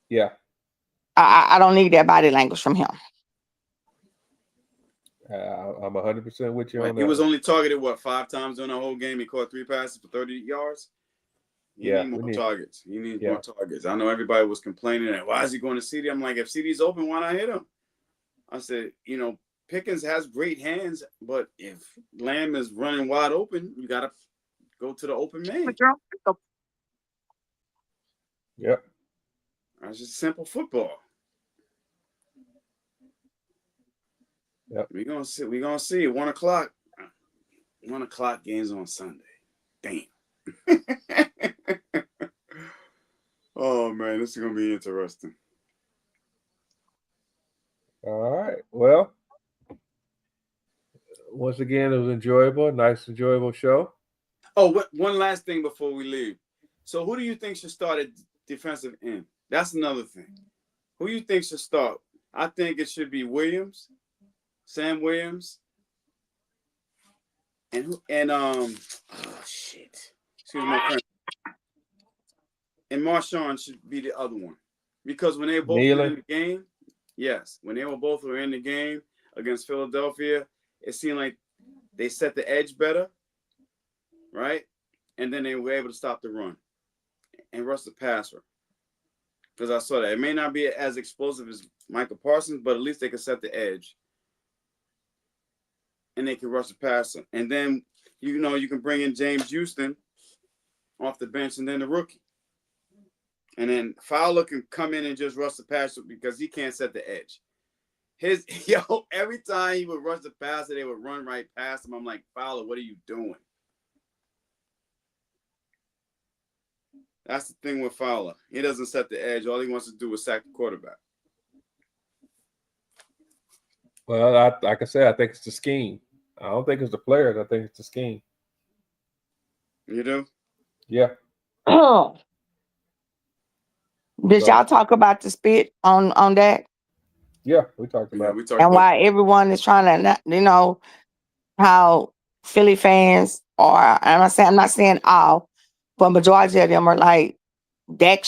Yeah. I don't need that body language from him. I'm 100% with you on that. He was only targeted 5 times during the whole game. He caught 3 passes for 30 yards. He needs more targets. He needs more targets. I know everybody was complaining that why is he going to CD? I'm like, if CD's open, why not hit him? I said, Pickens has great hands, but if Lamb is running wide open, you got to go to the open man. Yep. That's just simple football. Yep. We're gonna see. 1 o'clock. 1 o'clock games on Sunday. Damn. Oh man, this is gonna be interesting. All right. Well, once again, it was enjoyable. Nice, enjoyable show. Oh, one last thing before we leave. So, who do you think should start at defensive end? That's another thing. Who do you think should start? I think it should be Williams, Sam Williams, and excuse my friend. And Marshawn should be the other one. Because when they both were in the game, when they were both in the game against Philadelphia, it seemed like they set the edge better, right? And then they were able to stop the run and rush the passer. Because I saw that. It may not be as explosive as Michael Parsons, but at least they can set the edge. And they can rush the passer. And then, you can bring in James Houston off the bench and then the rookie. And then Fowler can come in and just rush the passer because he can't set the edge. Every time he would rush the passer, they would run right past him. I'm like, Fowler, what are you doing? That's the thing with Fowler. He doesn't set the edge. All he wants to do is sack the quarterback. Well, like I said, I think it's the scheme. I don't think it's the players. I think it's the scheme. You do? Yeah. Did y'all talk about the spit on that? Yeah, we talked about it. And why everyone is trying to, how Philly fans are, I'm not saying all, but majority of them are like, Dak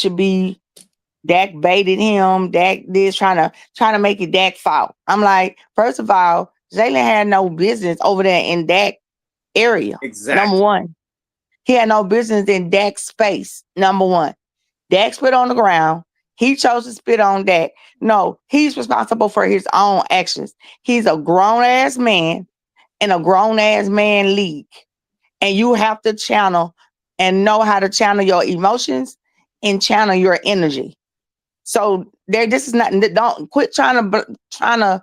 baited him, Dak this, trying to make it Dak fault. I'm like, first of all, Jalen had no business over there in Dak area. Exactly. Number one. He had no business in Dak's space. Number one. Dak spit on the ground. He chose to spit on Dak. No, he's responsible for his own actions. He's a grown-ass man in a grown-ass man league. And you have to channel and know how to channel your emotions and channel your energy. So this is not, don't quit trying to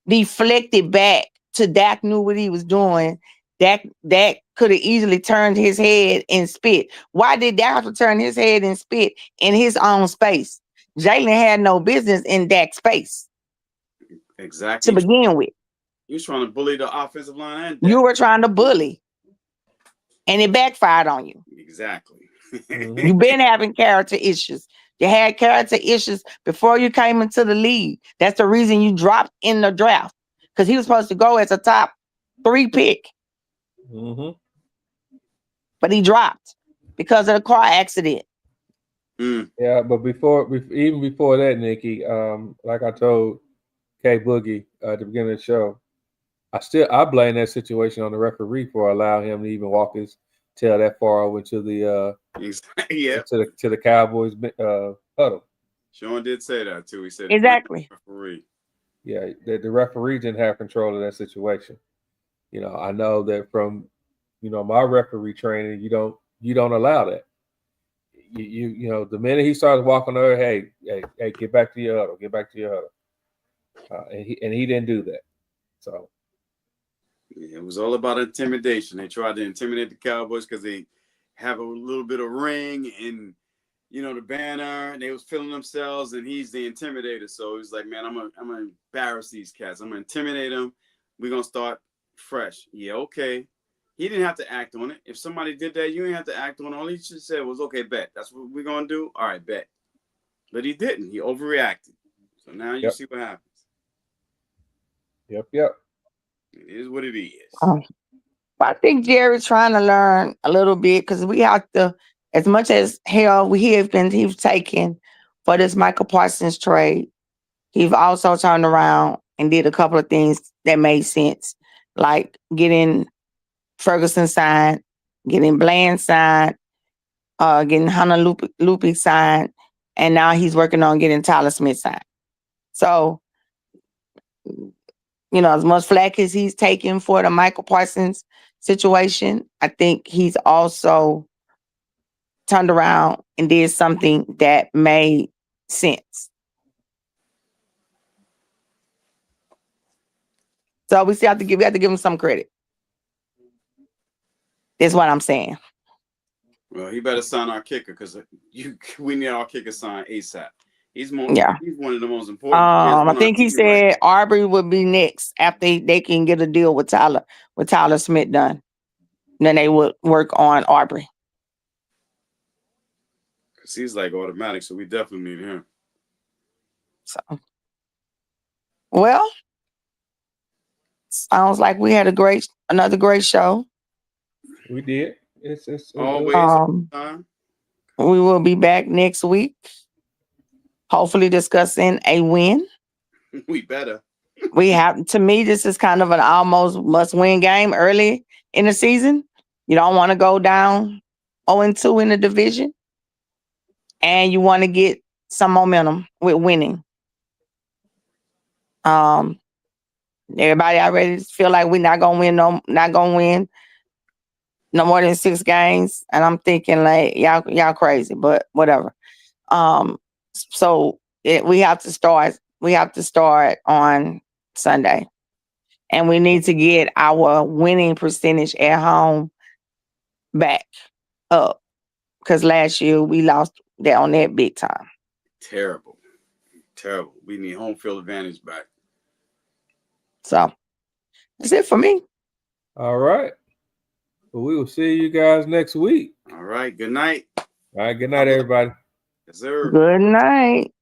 deflect it back to Dak knew what he was doing. Dak could have easily turned his head and spit. Why did Dak have to turn his head and spit in his own space? Jalen had no business in Dak's space. Exactly. To begin with. You was trying to bully the offensive line. And you were trying to bully. And it backfired on you. Exactly. You've been having character issues. You had character issues before you came into the league. That's the reason you dropped in the draft. Because he was supposed to go as a top 3 pick. Mm-hmm. But he dropped because of the car accident. Yeah, but even before that, Nikki, like I told K Boogie at the beginning of the show, I blame that situation on the referee for allowing him to even walk his tail that far over to the to the Cowboys huddle. Sean did say that too. He said exactly. Referee. Yeah, the referee didn't have control of that situation. I know that from my referee training, you don't allow that. The minute he started walking over, hey, get back to your huddle, and he didn't do that. So it was all about intimidation. They tried to intimidate the Cowboys because they have a little bit of ring and the banner, and they was feeling themselves, and he's the intimidator. So he was like, man, I'm gonna embarrass these cats. I'm gonna intimidate them. We're gonna start fresh. Yeah, okay. He didn't have to act on it. If somebody did that, you didn't have to act on it. All he should say was, okay, bet. That's what we're going to do. All right, bet. But he didn't. He overreacted. So now you see what happens. Yep. It is what it is. I think Jerry's trying to learn a little bit because we have to, as much as hell he's taken for this Michael Parsons trade, he's also turned around and did a couple of things that made sense, like getting Ferguson signed, getting Bland signed, getting Hannah Lupe signed, and now he's working on getting Tyler Smith signed. So, as much flack as he's taken for the Michael Parsons situation, I think he's also turned around and did something that made sense. So we have to give him some credit. That's what I'm saying. Well, he better sign our kicker because we need our kicker signed ASAP. He's one of the most important. I think he said Arbery would be next after they can get a deal with Tyler Smith done. Then they would work on Arbery. Because he's like automatic, so we definitely need him. So, well, sounds like we had another great show. We did. It's always on time. We will be back next week, hopefully discussing a win. We better. To me, this is kind of an almost must-win game early in the season. You don't want to go down 0-2 in the division, and you want to get some momentum with winning. Everybody already feel like we're not gonna win no more than 6 games, and I'm thinking like y'all crazy, but whatever. So we have to start. We have to start on Sunday, and we need to get our winning percentage at home back up because last year we lost that on that big time. Terrible. We need home field advantage back. So that's it for me. All right. Well, we will see you guys next week. All right. Good night. All right. Good night, everybody. Yes, sir. Good night.